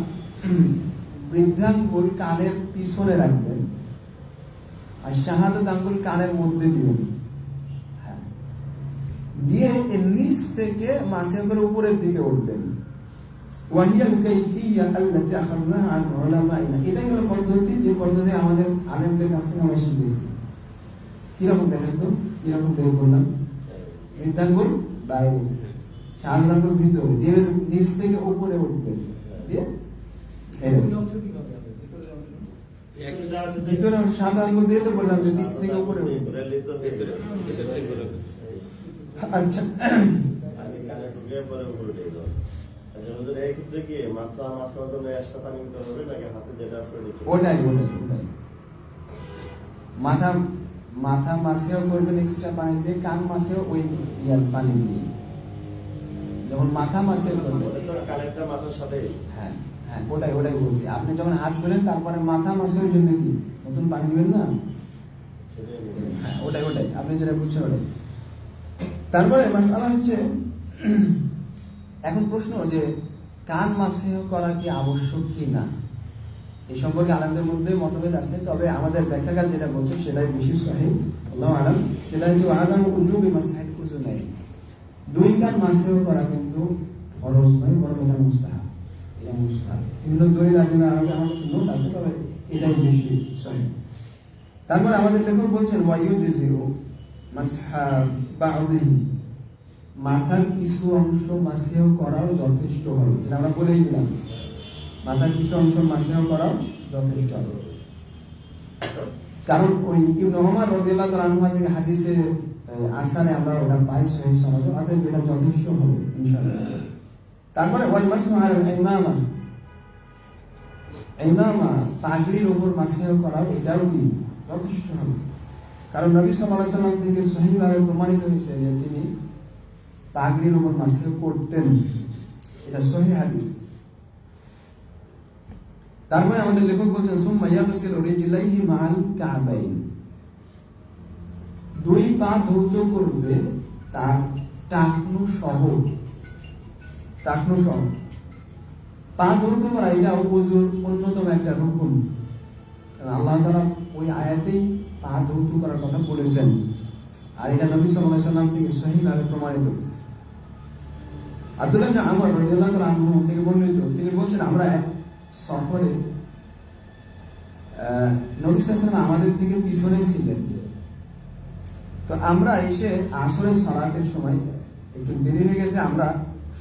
বৃদ্ধাঙ্গুল কানের পিছনে রাখবেন আর শাহাদাত আঙ্গুল কানের মধ্যে দিবেন, দিয়ে নিচ থেকে মাসের করে উপরের দিকে উঠবেন। ওয়াহিয়াল কাইফিয়া আল্লাতী আখাযনাহা আন উলামাইনা, এটাই হলো পদ্ধতি, যে পদ্ধতি আমাদের আলেমদের কাছ থেকে আমরা শিখেছি। কিরকম দেখেন তো, কিরকম দেখে বললাম, বৃদ্ধাঙ্গুল বাইরে, শাহাদাত আঙ্গুল ভিতরে, দিয়ে নিচ থেকে উপরে উঠবেন, দিয়ে ভিতরে সাদা আঙ্গুল দিয়ে তো বললাম যে নিচ থেকে উপরে উঠবে। আচ্ছা, মাথা মাসেও করবেন এক্সট্রা পানি দিয়ে, কান মাসেও ওই পানি দিয়ে। যখন মাথা মাসেও করবেন মাথার সাথে, হ্যাঁ হ্যাঁ ওটাই বলছি, আপনি যখন হাত ধরেন তারপরে মাথা মাসের জন্য কি নতুন পানি দিবেন না, হ্যাঁ ওটাই আপনি যেটা বুঝছেন ওটাই। তারপরে মাসআলা হচ্ছে, এখন প্রশ্ন যে কান মাসেহ করা কি আবশ্যক কি না, এই সম্পর্কে আলেমদের মধ্যে মতভেদ আছে। তবে আমাদের ব্যাখ্যাকার যেটা বলছে সেটাই বেশি সহিহ, আল্লাহু আ'লাম। সেটা হচ্ছে আদম উজুবি মাসহিল উযুনাইন, দুই কান মাসেহ করা কিন্তু ফরজ নয়, বরং এটা মুস্তাহাব। বিভিন্ন দলিল আছে না, আমার কাছে নোট আছে, তবে এটাই বেশি সহিহ। তারপর আমাদের লেখক বলছেন ওয়ায়ুজুযিউ মাসহা বা'দিহি, মাথার কিছু অংশ মাসেও করাও যথেষ্ট হবে, যেটা আমরা বলেই দিলাম, মাথার কিছু অংশ মাসেও করাও যথেষ্ট হবে। কারণ ওই ইবনে ওমর রাদিয়াল্লাহু তাআলা আনহু থেকে হাদিসে আসারে আমরা ওটা পাই সহিহ সনদ, অতএব এটা যথেষ্ট হবে ইনশাআল্লাহ। তারপরে ওয়াল মাসহু আলাল ইমামা, পাগড়ির উপর মাসেও করাও এটাও কি যথেষ্ট হবে। কারণ নবী সাল্লাল্লাহু আলাইহি ওয়াসাল্লাম থেকে সহিহভাবে প্রমাণিত হয়েছে যে তিনি পাগড়ির উপর মাসেও করতেন, এটা সহিহ হাদিস। তারপরে আমাদের লেখক বলছেন সুম্মা ইয়াগসিলু রিজলাইহি মা'আল কা'বাইন, দুই পা ধৌত করবে তার টাকনু সহ। পা ধৌত করা এটা ওযুর অন্যতম একটা রুকন, কারণ আল্লাহ তাআলা ওই আয়াতেই পা ধৌত করার কথা বলেছেন, আর এটা নবী সাল্লাল্লাহু আলাইহি ওয়াসাল্লাম থেকে সহিহভাবে প্রমাণিত। আব্দুল্লাহ ইবনে আমর রাদিয়াল্লাহু তাআলা আনহু থেকে বর্ণিত, তিনি বলেন আমরা এক সফরে নবী সাল্লাল্লাহু আলাইহি ওয়াসাল্লাম আমাদের থেকে পিছনে ছিলেন, তো আমরা এসে আসরের সালাতের সময় একটু দেরি হয়ে গেছে, আমরা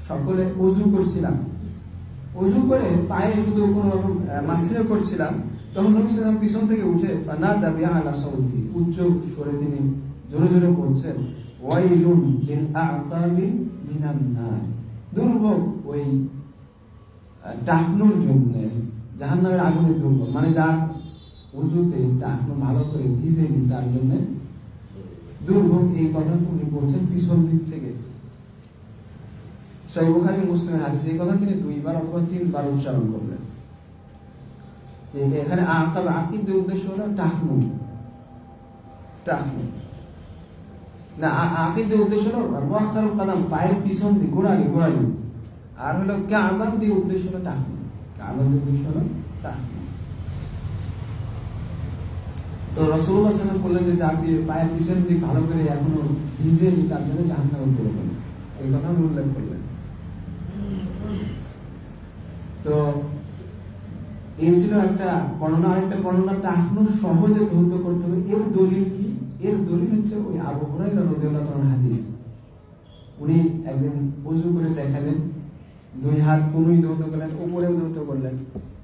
সকলে ওযু করছিলাম, ওযু করে পায়ে শুধু কোনো রকম মাসিয়া করছিলাম। তখন নবী সাল্লাল্লাহু আলাইহি ওয়াসাল্লাম পিছন থেকে উঠে ফানাদা বিআলা সাউতি, উচ্চ স্বরে তিনি জোরে জোরে বলছেন ওয়াইলুন লিল আ'কাবি মিনান নার, দুর্ভোগ ওই টাকনুর জন্য, জাহান্নামের আগুনের দুর্ভোগ, মানে যার ওযুতে টাকনু ভালো করে ভিজেনি তার জন্য দুর্ভোগ। এই কথা উনি বলছেন পিছন দিক থেকে। সহিহ বুখারী মুসলিমের হাদিস, এই কথা তিনি দুইবার অথবা তিনবার উচ্চারণ করলেন। এখানে আকিব, আকিবের উদ্দেশ্য হলো টাকনু, টাহনু না, আকিদের উদ্দেশ্য হলো মুআখারুল কাদাম, পায়ের পিছন দিয়ে গোড়ালি গোড়ালি, আর হলো কাবান দিয়ে উদ্দেশ্য হলো টাহনু, কাবান দিয়ে উদ্দেশ্য হলো টাহনু। তো রাসূলুল্লাহ সাল্লাল্লাহু আলাইহি ওয়াসাল্লাম বললেন যে যার পায়ের পিছন দিয়ে ভালো করে এখনো ভিজেনি তার জন্য জাহান্নামে উঠবে, এই কথা উল্লেখ করলেন। তো এই ছিল একটা বর্ণনা। আরেকটা বর্ণনা টাহনু সহজে ধৌত করতে হবে, এর দলিল কি? এর দলিল হচ্ছে ওই আবু হুরায়রা রাদিয়াল্লাহু তাআলা হাদিস। উনি একদিন ওযু করে দেখালেন, দুই হাত কোনই ধৌত করলেন, উপরেও ধৌত করলেন,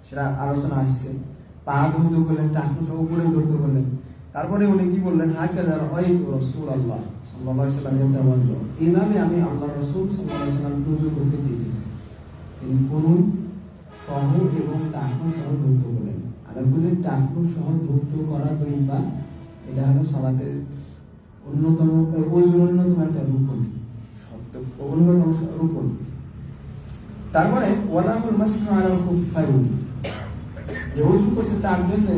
সেটা আলোচনা আসছে। পা ধৌত করলেন, টাহনু সহ উপরেও ধৌত করলেন। তারপরে উনি কি বললেন, হাকাযা রাআইতু রাসূলুল্লাহ সাল্লাল্লাহু আলাইহি ওয়াসাল্লাম ইয়াতাওয়াজ্জা, এইভাবে আমি আল্লাহর রাসূল সাল্লাল্লাহু আলাইহি ওয়াসাল্লাম ওযু করতে দেখেছি। তিনি কোনই সহ এবং টাহনু সহ ধৌত করলেন। আমরা বলি টাহনু সহ ধৌত করা দুই পা, এটা হলো সালাতের অন্যতম, ওযুর অন্যতম একটা রুকন, শর্ত, অন্যতম রুকন। তারপরে ওয়ালাহুল মাসহু আলাল খুফাইন, যে ওযু করছে তার জন্য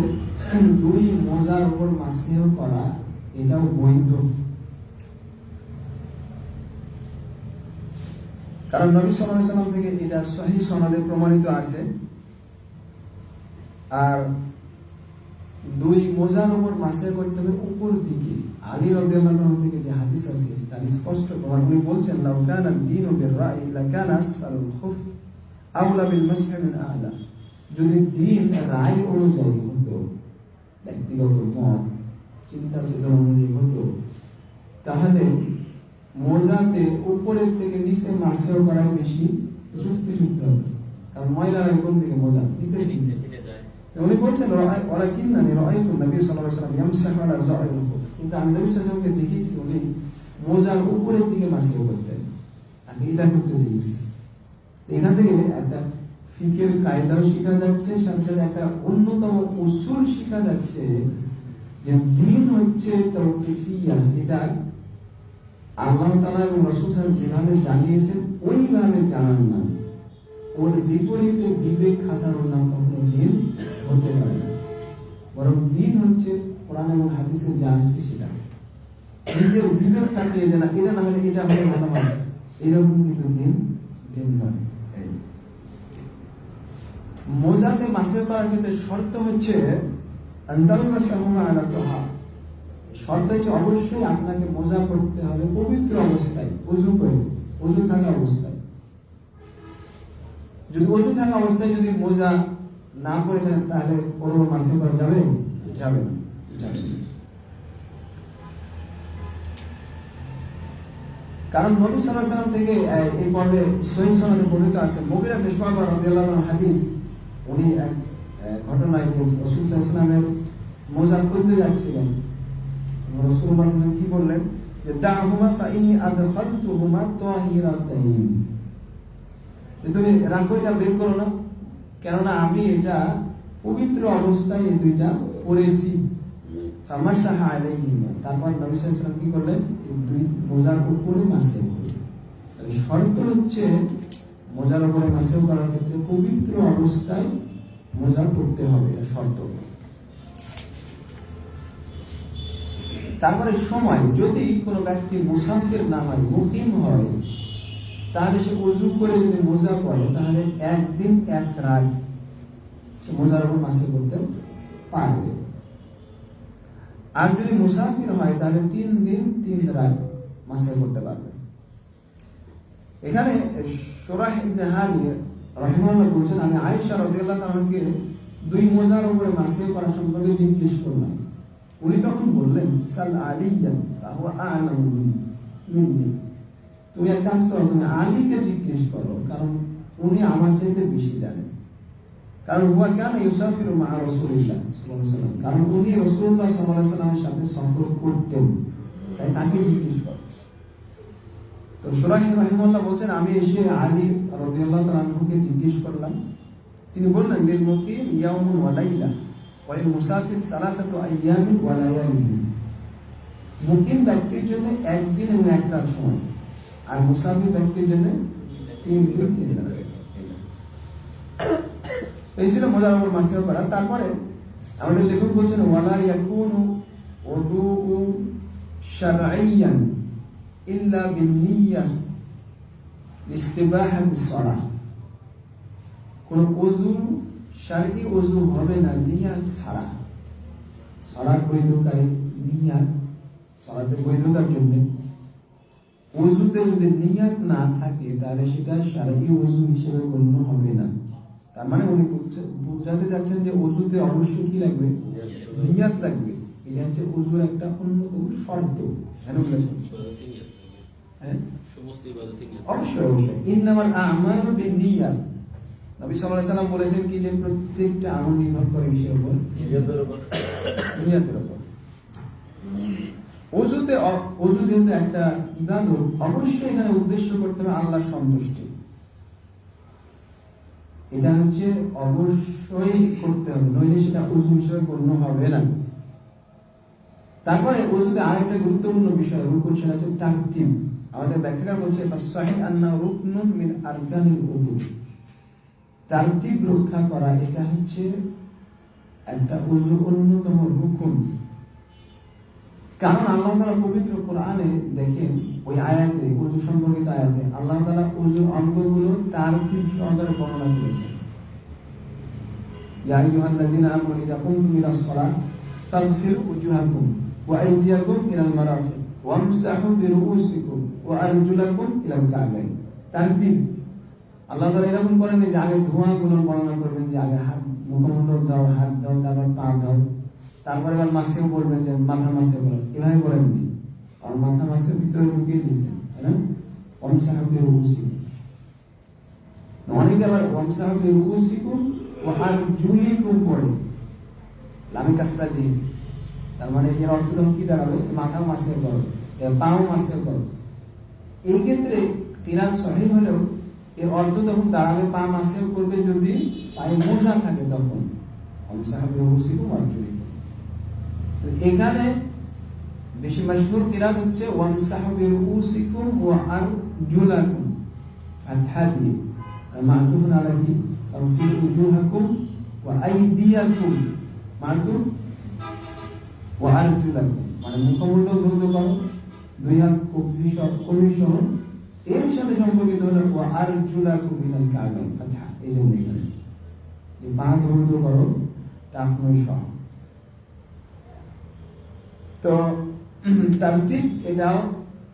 দুই মোজার উপর মাসহ করা, এটাও বৈধ। কারণ নবী সাল্লাল্লাহু আলাইহি ওয়াসাল্লাম থেকে এটা সহিহ সনদে প্রমাণিত আছে। আর দুই মোজার উপর মাসে করতে হবে উপর দিকে। আলী রাদিয়াল্লাহু আনহু থেকে যে হাদিস আছে তার স্পষ্ট প্রমাণ, উনি বলছেন লাউ কানা দ্বীনু বির-রাই লাকানা আসফালুল খুফ আওলা বিল মাসহি মিন আ'লা, যদি দ্বীন রায় অনুযায়ী হতো, ব্যক্তিগত মত চিন্তা চেতনা অনুযায়ী হতো, তাহলে মোজাতে উপরের থেকে নিচে মাসেও করা বেশি যুক্তিযুক্ত হতো। কারণ ময়লার কোন দিকে মোজা নিচের দিকে। উনি বলছেন ওয়ালাকিন্নানি রাআইতু নবী সাল্লাল্লাহু আলাইহি ওয়াসাল্লাম ইয়ামসাহু আলা যাহিরিল খুফ, কিন্তু আমি নবী সাল্লাল্লাহু আলাইহি ওয়াসাল্লামকে দেখেছি উনি মোজার উপরের দিকে মাসে করতেন, তাকে এটা করতে দেখেছি। এখান থেকে একটা ফিকহের কায়দাও শেখা যাচ্ছে, সাথে সাথে একটা অন্যতম উসুল শেখা যাচ্ছে যে দ্বীন হচ্ছে তাওকীফিয়া, এটা আল্লাহ তাআলা এবং রাসূল সাল্লাল্লাহু আলাইহি ওয়াসাল্লাম যেভাবে জানিয়েছেন ওইভাবে জানান না, ওর বিপরীতে বিবেক খাটানোর নাম কখনো দ্বীন হতে পারে না। বরং দ্বীন হচ্ছে কোরআন এবং হাদিসে যা আছে সেটা, নিজের বিবেক খাটিয়ে যে না এটা না হলে এটা হলে ভালো হয়, এরকম কিন্তু দ্বীন নয়। মোজাতে মাসে করার ক্ষেত্রে শর্ত হচ্ছে আনদাল মাসাহুমা আলা তাহার, শর্ত হচ্ছে অবশ্যই আপনাকে মোজা পড়তে হবে পবিত্র অবস্থায়, ওযু করে, ওযু থাকা অবস্থায়। যদি ওযু থাকা অবস্থায় যদি মোজা না পড়ে থাকেন তাহলে কোনো মাসে করা যাবে যাবে না। কারণ নবী সাল্লাল্লাহু আলাইহি ওয়াসাল্লাম থেকে এই পর্বে সহিহ সনদে বর্ণিত আছে, মুগীরা ইবনে শুআবা রাদিয়াল্লাহু আনহু হাদিস, উনি এক ঘটনায় রাসূল সাল্লাল্লাহু আলাইহি ওয়াসাল্লামের মোজা খুলতে যাচ্ছিলেন, রাসূলুল্লাহ সাল্লাল্লাহু আলাইহি ওয়াসাল্লাম কি বললেন যে দাহুমা ফা ইন্নী আদখালতুহুমা তাহিরাতাইন, তুমি রাখো, এটা বের করো না, কেননা আমি এটা পবিত্র অবস্থায় এই দুইটা পরেছি। ফামাসাহা আলাইহিমা, তারপর নবী সাল্লাল্লাহু আলাইহি ওয়াসাল্লাম কি করলেন, এই দুই মোজার উপরে মাসে করলেন। তাহলে শর্ত হচ্ছে মোজার উপরে মাসে করার ক্ষেত্রে পবিত্র অবস্থায় মোজা পড়তে হবে, এটা শর্ত। তারপরে সময়, যদি কোনো ব্যক্তি মুসাফির না হয়, মুকিম হয়, তাহলে সে ওযু করে যদি মোজা পড়ে তাহলে একদিন এক রাত সে মোজার উপর মাসে করতে পারবে। আর যদি মুসাফির হয় তাহলে 3 দিন 3 রাত মাসে করতে পারবে। এখানে শুরাহ ইবনে হালি রাহিমাহুল্লাহ বলেছেন, আমি আয়েশা রাদিয়াল্লাহু তাআলা আনহাকে দুই মোজার উপরে মাসে করা সম্পর্কে জিজ্ঞেস করলাম। উনি তখন বললেন, সাল আলিয়ান ফাহুয়া আ'লামু মিন্নি, তুমি এক কাজ করো, তুমি আলীকে জিজ্ঞেস করো, কারণ উনি আমার চাইতে বেশি জানেন। কারণ হুয়া কানা ইউসাফিরু মা রাসূলিল্লাহ সাল্লাল্লাহু আলাইহি ওয়াসাল্লাম, কারণ উনি রাসূলুল্লাহ সাল্লাল্লাহু আলাইহি ওয়াসাল্লামের সাথে সফর করতেন, তাই তাকে জিজ্ঞেস করো। তো শুরাইহ রাহিমাহুল্লাহ বলেন, আমি এসে আলী রাদিয়াল্লাহু তাআলা আনহুকে জিজ্ঞেস করলাম, তিনি বললেন লিল মুকিম ইয়াউমুন ওয়া লাইলা ওয়া লিল মুসাফির সালাসাতু আইয়ামিন ওয়া লায়ালিন, মুকিম ব্যক্তির জন্য একদিন এবং এক রাত সময়, আর মুসাফির ব্যক্তির জন্য 3 দিন 3 রাত। এই ছিল মোজার উপর মাসে করা। তারপরে আমাদের লেখক বলছেন ওয়ালা ইয়াকুনু উযু শারঈয়ান ইল্লা বিন-নিয়্যাহ ইস্তিবাহাতিস সালাহ, কোন ওযু শারঈ ওযু হবে না নিয়াত ছাড়া। সালাত বৈধকারী নিয়াত, সালাতের বৈধতার জন্য ওযুতে যদি নিয়াত না থাকে তাহলে সেটা শারঈ ওযু হিসেবে গণ্য হবে না। তার মানে উনি বুঝাতে চাচ্ছেন যে ওযুতে অবশ্যই কি লাগবে? নিয়াত লাগবে। এটা হচ্ছে ওযুর একটা অন্যতম শর্ত। সমস্ত ইবাদতে অবশ্যই অবশ্যই ইন্নামাল আমালু বিন্নিয়াত। নবী সাল্লাল্লাহু আলাইহি ওয়াসাল্লাম বলেছেন কি যে প্রত্যেকটা আমল নির্ভর করে কিসের উপর? নিয়াতের উপর। ওযু যেহেতু একটা ইবাদত, অবশ্যই এখানে উদ্দেশ্য করতে হবে আল্লাহর সন্তুষ্টি। এটা হচ্ছে অবশ্যই করতে হবে, নইলে সেটা ওযু হিসেবে গণ্য হবে না। তারপরে ওযুতে আরেকটা গুরুত্বপূর্ণ বিষয় রুকুন, সেটা হচ্ছে তারতিব। আমাদের ব্যাখ্যাকার বলছে ফাসসাহিহ আন্নাহু রুকনুন মিন আরকানিল উযু। তারতিব রক্ষা করা এটা হচ্ছে একটা ওযুর অন্যতম রুকুন। কারণ আল্লাহ তাআলা পবিত্র কোরআনে দেখেন ওই আয়াতে, ওযু সম্পর্কিত আয়াতে আল্লাহ তাআলা ওযুর অঙ্গগুলো তারতিব সহকারে বর্ণনা করেছেন। ইয়া আইয়ুহাল্লাযীনা আমানু ইযা কুমতুম ইলাস সালাতি ফাগসিলু উজুহাকুম ওয়া আইদিয়াকুম ইলাল মারাফিক ওয়ামসাহু বিরুউসিকুম ওয়া আরজুলাকুম ইলাল কা'বাইন। তারতিব আল্লাহ তাআলা এরকম করেন যে আগে ধোঁয়াগুলো বর্ণনা করবেন, যে আগে হাত মুখমণ্ডল দাও, হাত দাও, তারপর পা দাও, তারপরে আবার মাসেও বলবেন যে মাথা মাসে বলেন। এভাবে বলেননি, আর মাথা মাসের ভিতরে ঢুকিয়ে দিয়েছেন, তাই না? ওয়ামসাহু বিরুউসিকুম, অনেকে আবার ওয়ামসাহু বিরুউসিকুম ওয়া আরজুলিকুম পড়ে লামে কাসরা দিয়ে। তার মানে এর অর্থটা কি দাঁড়াবে? মাথা মাসে করো, পাও মাসে করো। এই ক্ষেত্রে কিরাত সহিহ হলেও এর অর্থ তখন দাঁড়াবে পা মাসেও করবে যদি পায়ে মোজা থাকে, তখন এখানে বেশি মাশহুর কিরাত হচ্ছে ওয়ামসাহু বিরুউসিকুম ওয়া আরজুলাকুম, ফাতহা দিয়ে মা'তুফুন আলাইহি ফাগসিলু উজুহাকুম ওয়া আইদিয়াকুম, মা'তুফ ওয়া আরজুলাকুম, মানে মুখমণ্ডল ধৌত করো, দুই হাত কবজি সহ কনুই সহ, এর সাথে সম্পর্কিত হলো ওয়া আরজুলাকুম ইলাল কা'বাইন, ফাতহা। এই জন্য এখানে এই পা ধৌত করো টাকনুই সহ। তো তারতিব এটাও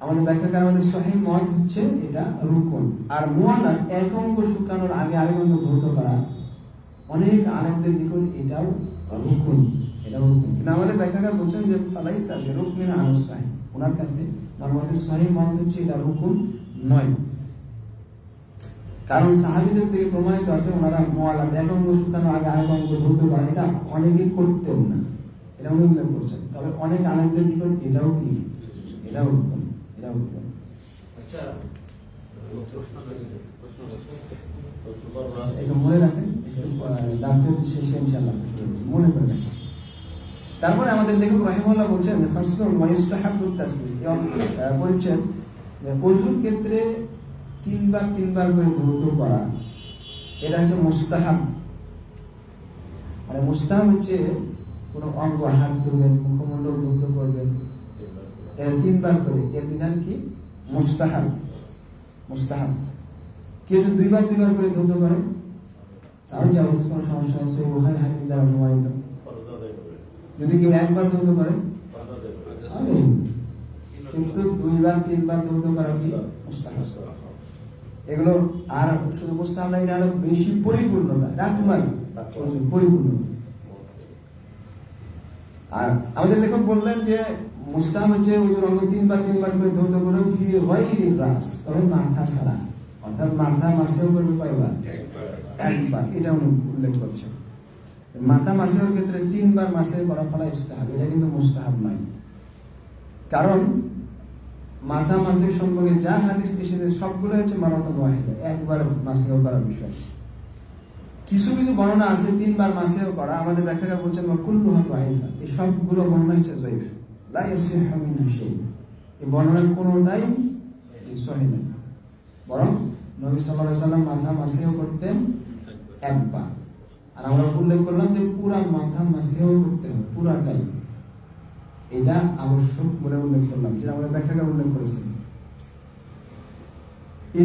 আমাদের ব্যাখ্যাকার আমাদের সহিহ মত হচ্ছে এটা রুকুন। আর মুয়ালাত এক অঙ্গ শুকানোর আগে আরেক অঙ্গ ধৌত করা, অনেক আলেমদের নিকট এটাও রুকুন, এটাও রুকুন। কিন্তু আমাদের ব্যাখ্যাকার বলছেন যে ফালাইসা বিরুকনিন আলাস সাহিহ, ওনার কাছে আমাদের সহিহ মত হচ্ছে এটা রুকুন নয়। কারণ সাহাবীদের থেকে প্রমাণিত আছে ওনারা মুয়ালাত এক অঙ্গ শুকানোর আগে আরেক অঙ্গ ধৌত করা এটা অনেকেই করতেন না, এটা উনি উল্লেখ করছেন। তবে অনেক আলেমদের নিকট এটাও কি, এটাও রুকুন, এটাও রুকুন। আচ্ছা, এটা মনে রাখেন, দার্সের শেষে ইনশাআল্লাহ মনে করে রাখেন। তারপরে আমাদের দেখুন রাহিমাহুল্লাহ বলছেন ফাসলুন ওয়া ইউস্তাহাব্বুত তাসলিস, বলছেন যে ওযুর ক্ষেত্রে তিনবার করে ধৌত করা এটা হচ্ছে মুস্তাহাব। মানে মুস্তাহাব হচ্ছে কোন অঙ্গ হাত ধরবেন, মুখমণ্ডল ধৌত করবেন, এর তিনবার করে, এর বিধান কি? মুস্তাহাব। মুস্তাহাব কেউ যদি দুইবার করে ধৌত করে তাহলে যাওয়ার কোনো সমস্যা আছে, বুখারী হাদিস দ্বারা প্রমাণিত। যদি কেউ একবার ধৌত করে, কিন্তু দুইবার তিনবার ধৌত করা কি মুস্তাহাব। এগুলো আর শুধু মুস্তাহাব না, এটা হলো বেশি পরিপূর্ণতা, রাখমাল পরিপূর্ণতা। আর আমাদের লেখক বললেন যে মুস্তাহাব হচ্ছে ওযুর অঙ্গ তিনবার করে ধৌত করে ফি গায়রির রাস, তবে মাথা ছাড়া, অর্থাৎ মাথা মাসেও করবে কয়বার? একবার। এটা উল্লেখ করছে মাথা মাসের ক্ষেত্রে তিনবার মাসে করা ফলা ইস্তাহাব, এটা কিন্তু মুস্তাহাব নয়। কারণ মাথা মাসের সম্পর্কে যা হাদিস এসেছে সবগুলো হচ্ছে মারাতান ওয়াহিদা, একবার মাসেও করার বিষয়। কিছু বর্ণনা আছে তিনবার মাসেও করা, আমাদের ব্যাখ্যাকার বলছেন ওয়া কুল্লুহা দাঈফা, এই সবগুলো বর্ণনা হচ্ছে যায়িফ, লা ইয়াসিহু মিনহা শাই, এই বর্ণনার কোনোটাই সহিহ নয়। বরং নবী সাল্লাল্লাহু আলাইহি ওয়াসাল্লাম মাথা মাসেও করতেন একবার। আর আমরা উল্লেখ করলাম যে পুরা মাথা মাসেও করতে হবে, পুরাটাই। এটা আবশ্যক বলে উল্লেখ করলাম, যেটা আমাদের ব্যাখ্যাকার উল্লেখ করেছেন।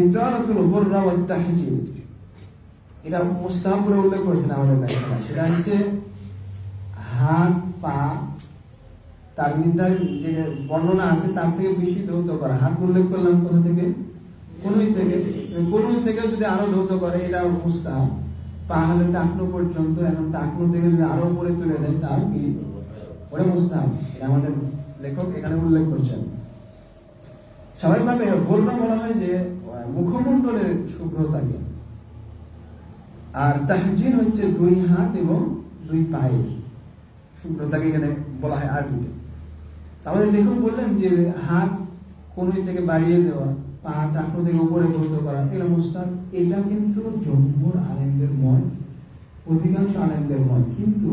ইতারাতুল গুররা ওয়াত তাহজীল, এটা মুস্তাহাব বলে উল্লেখ করেছেন আমাদের ব্যাখ্যাকার। সেটা হচ্ছে হাত পা তার নির্ধারিত যে বর্ণনা আছে তার থেকে বেশি ধৌত করা। হাত উল্লেখ করলাম কোথা থেকে? কনুই থেকে। কনুই থেকে যদি আরো ধৌত করে এটা মুস্তাহাব। পা হলে টাকনো পর্যন্ত, এখন টাকনো থেকে যদি আরো উপরে তুলে দেয় তাও কি ওটা মুস্তাহাব। এটা আমাদের লেখক এখানে উল্লেখ করছেন। স্বাভাবিকভাবে গোলরা বলা হয় যে মুখমণ্ডলের শুভ্রতাকে, আর তাহজীল হচ্ছে দুই হাত এবং দুই পায়ে শুভ্রতাকে এখানে বলা হয় আরবিতে। আমাদের লেখক বললেন যে হাত কনুই থেকে বাড়িয়ে দেওয়া, পা টাকনো থেকে উপরে ধৌত করা, এগুলো মুস্তাহাব। এটা কিন্তু জমহুর আলেমদের মত, অধিকাংশ আলেমদের মত। কিন্তু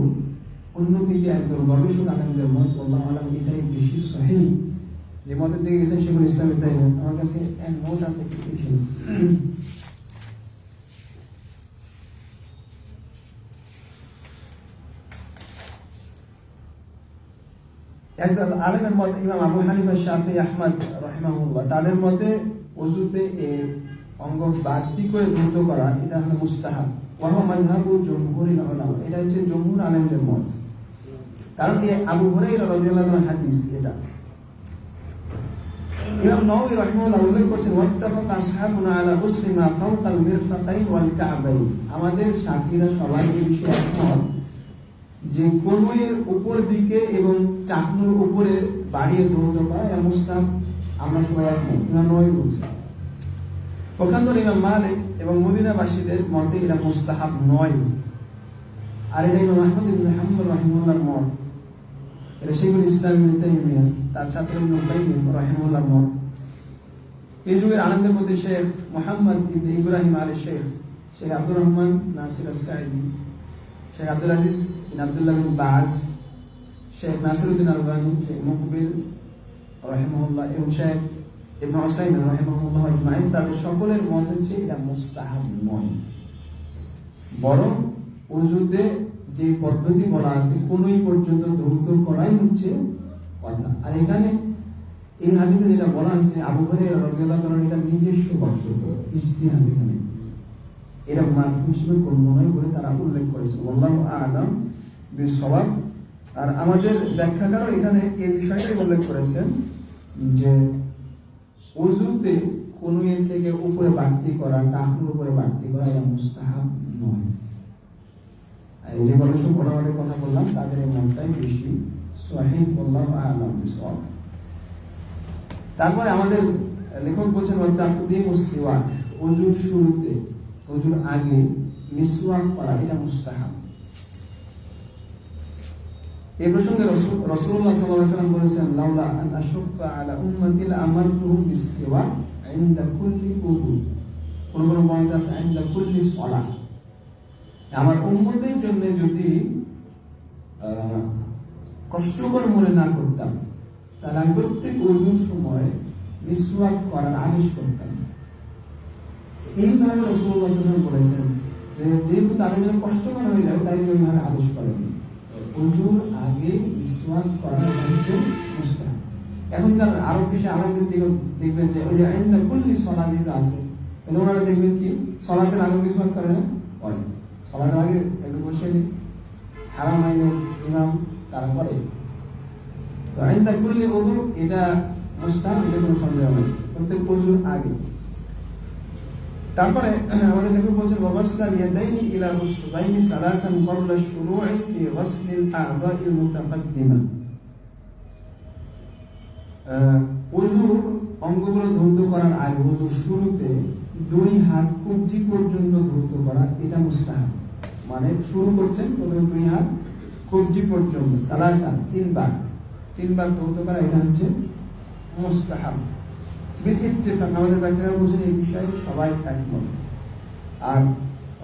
অন্যদিকে একদম গবেষক আলেমদের মত, আল্লাহু আ'লাম, এটাই বেশি সহিহ। যে মতের দিকে গেছেন শেখুল ইসলাম তাই আমার কাছে এক নোট আছে, একদল আলেমের মতে ইমাম আবু হানিফা, শাফিঈ, আহমদ রাহিমাহুল্লাহ, তাদের মতে ওযুতে এই অঙ্গ বাড়তি করে ধৌত করা এটা হলো মুস্তাহাব। ওয়া হুয়া মাযহাবু জমহুরিল উলামা, এটা হচ্ছে জমহুর আলেমদের মত। কারণ এই আবু হুরায়রা রাদিয়াল্লাহু আনহু হাদিস এটা। ইমাম নাওয়ী রাহিমাহুল্লাহ উল্লেখ করেছেন, ওয়াত্তাফাকা আসহাবুনা আলা গুসলি মা ফাওকাল মিরফাকাইন ওয়াল কা'বাইন, আমাদের সাথীরা সবাই এই বিষয়ে একমত যে কনুইয়ের উপর দিকে এবং টাকনুর উপরে বাড়িয়ে ধৌত করা এটা মুস্তাহাব। আমরা সবাই একমত, ইমাম নাওয়ী বলছেন। পক্ষান্তরে ইমাম মালিক এবং মদিনাবাসীদের মতে এটা মুস্তাহাব নয়। আর এটা ইমাম আহমদ ইবনে হাম্বল রাহিমাহুল্লাহর মত, এটা শেখুল ইসলাম ইবনে তাইমিয়া তার ছাত্র ইবনে কাইয়িম রাহিমাহুল্লাহর মত। এই যুগের আলেমদের মধ্যে শেখ মুহাম্মদ ইবনে ইব্রাহিম আলী শেখ, শেখ আব্দুর রহমান নাসির আস-সাঈদী, শেখ আব্দুল আজিজ বিন আব্দুল্লাহ বিন বাজ, শেখ নাসিরউদ্দিন আলবানী, শেখ মুকবিল রাহিমাহুল্লাহ এবং শেখ ইবনে উসাইমিন রাহিমাহুল্লাহ আজমাইন, তাদের সকলের মত হচ্ছে এটা মুস্তাহাব নয়। বরং ওযুতে যে পদ্ধতি বলা আছে কোনই পর্যন্ত ধৌত করাই হচ্ছে কথা। আর এখানে এই হাদিসে যেটা বলা হয়েছে আবু হুরায়রা রাদিয়াল্লাহু তাআলা, এটা নিজস্ব বক্তব্য, ইজতিহাদ। এখানে এটা মালিক হিসেবে গণ্য নয় বলে তারা উল্লেখ করেছে। আল্লাহু আ'লাম বিসওয়াব। আর আমাদের ব্যাখ্যাকারও এখানে এই বিষয়টাই উল্লেখ করেছেন যে ওযুতে কনুইয়ের থেকে উপরে বাড়তি করা, টাকনুর উপরে বাড়তি করা এটা মুস্তাহাব নয়। এই যে গবেষক ওলামাদের কথা বললাম তাদের এই মতটাই বেশি সহিহ, আল্লাহু আ'লাম বিসওয়াব। তারপরে আমাদের লেখক বলছেন ওয়াতাকদিমুস সিওয়াক, ওযুর শুরুতে, ওযুর আগে মিসওয়াক করা এটা মুস্তাহাব। এই প্রসঙ্গে রাসূলুল্লাহ সাল্লাল্লাহু আলাইহি ওয়াসাল্লাম বলেছেন, লাউলা আন আশুক্কা আলা উম্মতি লা'আমারতুহুম বিস-সিওয়াক ইনদা কুল্লি উযু, কোন কোন বর্ণনা আছে ইনদা কুল্লি সালাহ। আমার উম্মতের জন্য যদি কষ্টকর মনে না করতাম তাহলে আমি প্রত্যেক ওযুর সময় মিসওয়াক করার আদেশ করতাম। এইভাবে রাসূলুল্লাহ সাল্লাল্লাহু আলাইহি ওয়াসাল্লাম বলেছেন যে যেহেতু তাদের জন্য কষ্টকর হয়ে যাবে তাই জন্য আদেশ করেন ওযুর আগে মিসওয়াক করা হচ্ছে মুস্তাহাব। এখন তার আরো বেশি আলাদা দিকে দেখবেন যে ওই যে ইনদা কুল্লি সালাহ যেটা আছে, ওনারা দেখবেন কি সালাতের আগে মিসওয়াক করে না, সবার আগে একটু বসে হারামাইনের ইমাম তারা করে। তো ইনদা কুল্লি ওযু এটা মুস্তাহাব, এটা কোনো সন্দেহ নেই, প্রত্যেক ওযুর আগে। তারপরে আমাদের লেখক বলছেন ওয়াসলাল ইয়াদাইনি ইলা রুসবাইনি সালাসান ক্বাবলা শুরুই ফি গাসলিল আ'দাইল মুতাকাদ্দিমা, ওযুর অঙ্গগুলো ধৌত করার আগে, ওযুর শুরুতে দুই হাত কবজি পর্যন্ত ধৌত করা এটা মুস্তাহাব। মানে শুরু করছেন প্রথমে দুই হাত কবজি পর্যন্ত, সালাসান তিনবার ধৌত করা এটা হচ্ছে মুস্তাহাব। বিল ইত্তিফাক, আমাদের ব্যাখ্যারা বলছেন এই বিষয়ে সবাই একমত। আর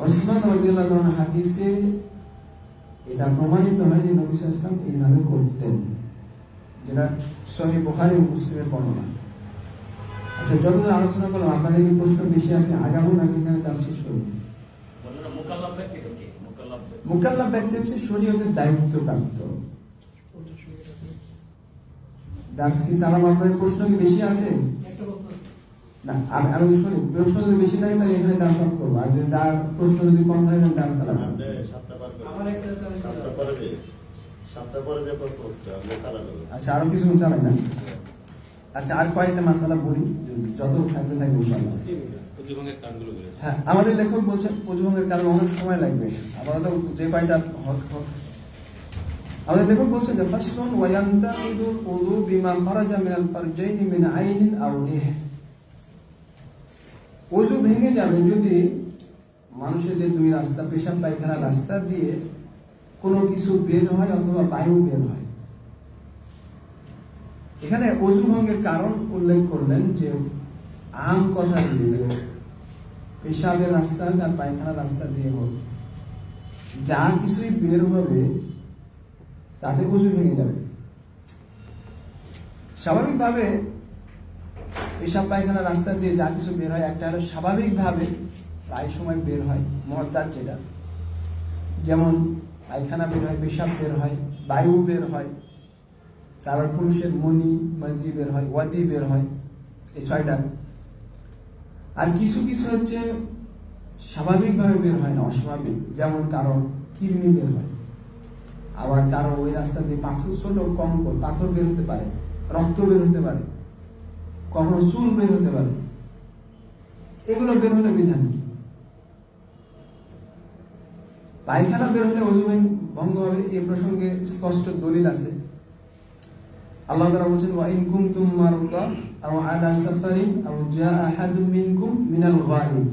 ওসমান রাদিয়াল্লাহু আনহু হাদিসে এটা প্রমাণিত হয় যে নবী সাল্লাল্লাহু আলাইহি ওয়াসাল্লাম এইভাবে করতেন, যেটা সহিহ বুখারী ও মুসলিমের বর্ণনা। আচ্ছা, যতদূর আলোচনা করলাম আপনাদের কি প্রশ্ন বেশি আছে, আগাবো নাকি এখানে তার শেষ করব? মুকাল্লাফ ব্যক্তি হচ্ছে শরীয়তের দায়িত্বপ্রাপ্ত। দার্স কি চালাম? আপনার প্রশ্ন কি বেশি আছে? না, আমি শুনি, প্রশ্ন যদি বেশি থাকে তাহলে এখানে দার্স অফ করবো, আর যদি প্রশ্ন যদি কম থাকে তাহলে দার্স চালাবো। আচ্ছা, আরো কিছু চালাই না? আচ্ছা, আর কয়েকটা মাসালা বলি, যত থাকবে থাকবে ইনশাআল্লাহ। হ্যাঁ, আমাদের লেখক বলছেন অজুভঙ্গের কারণ অনেক সময় লাগবে, আপাতত যে কয়টা আমাদের লেখক বলছেন যে ফাসলুন ওয়া ইয়ান্তাকিদুল উযু বিমা খারাজা মিনাল ফারজাইনি মিন আইনিন আও নিহ। ওযু ভেঙে যাবে যদি মানুষের যে দুই রাস্তা, পেশাব পায়খানা রাস্তা দিয়ে কোনো কিছু বের হয় অথবা বায়ু বের হয়। এখানে ওযু ভঙ্গের কারণ উল্লেখ করলেন যে আম কথা দিয়ে পেশাবের রাস্তা আর পায়খানার রাস্তা দিয়ে হোক, যা কিছুই বের হবে তাতে ওযু ভেঙে যাবে। স্বাভাবিকভাবে পেশাব পায়খানার রাস্তা দিয়ে যা কিছু বের হয়, একটা হলো স্বাভাবিকভাবে প্রায় সময় বের হয় মুআদ্দাত, যেটা যেমন পায়খানা বের হয়, পেশাব বের হয়, বায়ু বের হয়, তারপর পুরুষের মনি মাজি বের হয়, ওয়াদি বের হয়, এই ছয়টা। আর কিছু কিছু হচ্ছে স্বাভাবিকভাবে বের হয় না, অস্বাভাবিক, যেমন কারো কৃমি বের হয়, আবার কারো ওই রাস্তা দিয়ে পাথর, ছোট কঙ্কর পাথর বের হতে পারে, রক্ত বের হতে পারে, কখনো চুল বের হতে পারে। এগুলো বের হলে বিধান কি? পায়খানা বের হলে ওযু ভঙ্গ হবে, এই প্রসঙ্গে স্পষ্ট দলিল আছে। আল্লাহ তাআলা বলেছেন ওয়া ইন কুনতুম মারদা আও আলা সাফারিন আও জাআ আহাদুম মিনকুম মিনাল গায়িদ,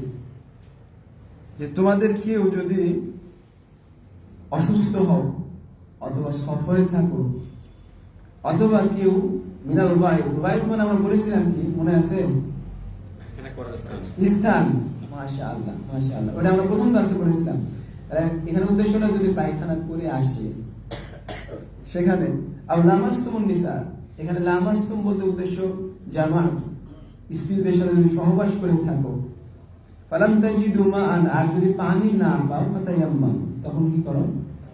যে তোমাদের কেউ যদি অসুস্থ হও অথবা সফরে থাকো অথবা কেউ মিনাল গায়িদ, গায়িদ মানে আমরা বলেছিলাম কি মনে আছে? স্থান। মাশাআল্লাহ মাশাআল্লাহ, ওটা আমরা প্রথম দার্সে পড়েছিলাম। এখানে উদ্দেশ্যটা যদি পায়খানা করে আসে সেখানে, আর লামাস্তুমুন নিসা, এখানে লামাস্তুম বলতে উদ্দেশ্য জামাত, স্ত্রীদের সাথে যদি সহবাস করে থাকো, ফালাম তাজিদু মাআন, আর যদি পানি না পাও ফাতায়াম্মাম, তখন কি করো?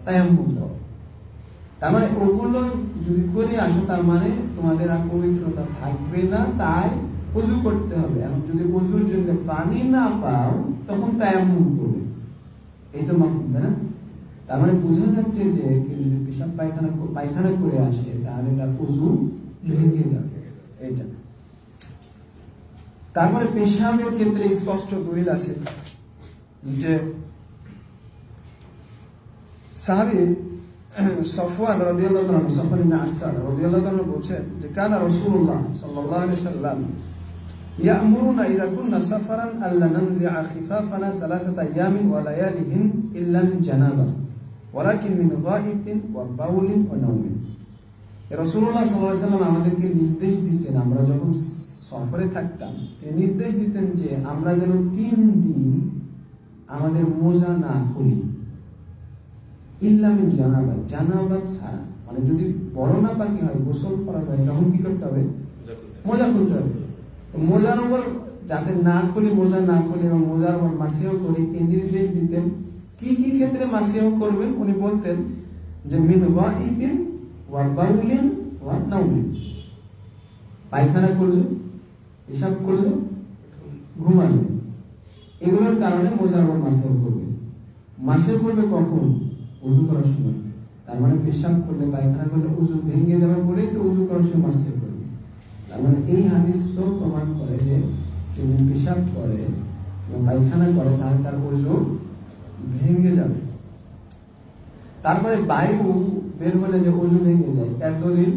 তায়াম্মুম করো। তার মানে ওগুলো যদি করে আসো তার মানে তোমাদের আর পবিত্রতা থাকবে না, তাই ওযু করতে হবে। এখন যদি ওযুর জন্য পানি না পাও তখন তায়াম্মুম করবে, এই তো মাফহুম, তাই না? তার মানে বোঝা যাচ্ছে যে কেউ যদি পেশাব পায়খানা করে আসে তাহলে তার ওযু ভেঙে যাবে, এইটা। তারপরে পেশাবের ক্ষেত্রে স্পষ্ট দলিল আছে যে সাহাবী সাফওয়ান রাদিয়াল্লাহু তাআলা, সাফওয়ান ইবনে আসাদ রাদিয়াল্লাহু তাআলা বলেন যে কানা রাসূলুল্লাহ সাল্লাল্লাহু আলাইহি ওয়াসাল্লাম ইয়া'মুরুনা ইযা কুননা সাফারান আল্লা নানজি'a খিফাফানা সালাসাতা আয়ামিন ওয়া লায়ালিহিন ইল্লা মিন জানাবাহ ওয়ালাকিন মিন গায়িতিন ওয়া বাউলিন ওয়া নাওমিন। রাসূলুল্লাহ সাল্লাল্লাহু আলাইহি ওয়াসাল্লাম আমাদেরকে নির্দেশ দিতেন, আমরা যখন সফরে থাকতাম তিনি নির্দেশ দিতেন যে আমরা যেন 3 দিন আমাদের মোজা না খুলি, ইল্লা মিন জানাবাহ, জানাবাত ছাড়া, মানে যদি বড় না পাকি হয়, গোসল করা হয়, তখন কি করতে হবে? মোজা খুলতে হবে। মোজার উপর যাতে না খুলি, মোজা না খুলি এবং মোজার উপর মাসিও করি, এই নির্দেশ দিতেন। কি কি ক্ষেত্রে মাসিও করবেন উনি বলতেন যে মিন গায়িতিন ওয়া বাউলিন ওয়া নাওমিন, পায়খানা করলে, পেশাব করলে, ঘুমালে, এগুলোর কারণে মোজার উপর মাসিও করবে। মাসিও করবে কখন? ওযু করার সময়। তার মানে পেশাব করলে, পায়খানা করলে ওযু ভেঙে যাবে বলেই তো ওযু করার সময় মাসিও করবে। তার মানে এই হাদিস তো প্রমাণ করে যে যদি পেশাব করে এবং পায়খানা করে তাহলে তার ওযু ভেঙে যাবে। তারপরে বায়ু বের হলে যে ওযু ভেঙে যায়, এর দলিল